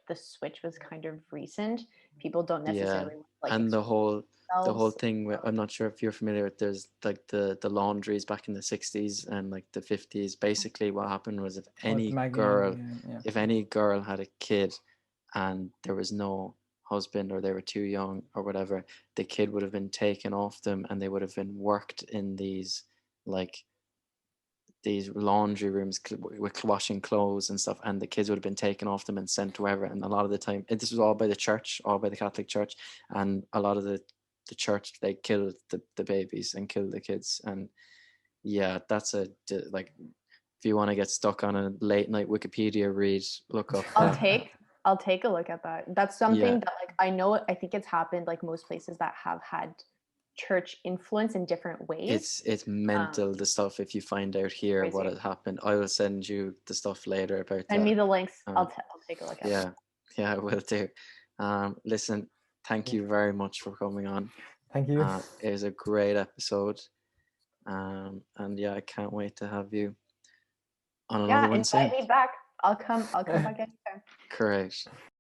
the switch was kind of recent, people don't yeah, necessarily like and expose the whole themselves. thing with, I'm not sure if you're familiar with, there's like the laundries back in the 60s and like the 50s. Basically what happened was, oh, the Maggie, yeah, if any girl had a kid and there was no husband or they were too young or whatever, the kid would have been taken off them and they would have been worked in like these laundry rooms with washing clothes and stuff, and the kids would have been taken off them and sent wherever. And a lot of the time, this was all by the church, all by the Catholic Church, and a lot of the church, they killed the babies and killed the kids. And yeah, that's like, if you want to get stuck on a late night Wikipedia read, look up I'll that. take I'll take a look at that. That's Yeah, something that like I know I think it's happened like most places that have had church influence in different ways. it's mental, the stuff. If you find out here what Crazy. had happened, I will send you the stuff later about Send me that. the links. uh, I'll take a look at them. yeah, yeah, I will do. Listen, thank yeah. you very much for coming on. Thank you. It was a great episode. And yeah, I can't wait to have you on another Yeah, one invite soon. me back. I'll come back anytime. Correct.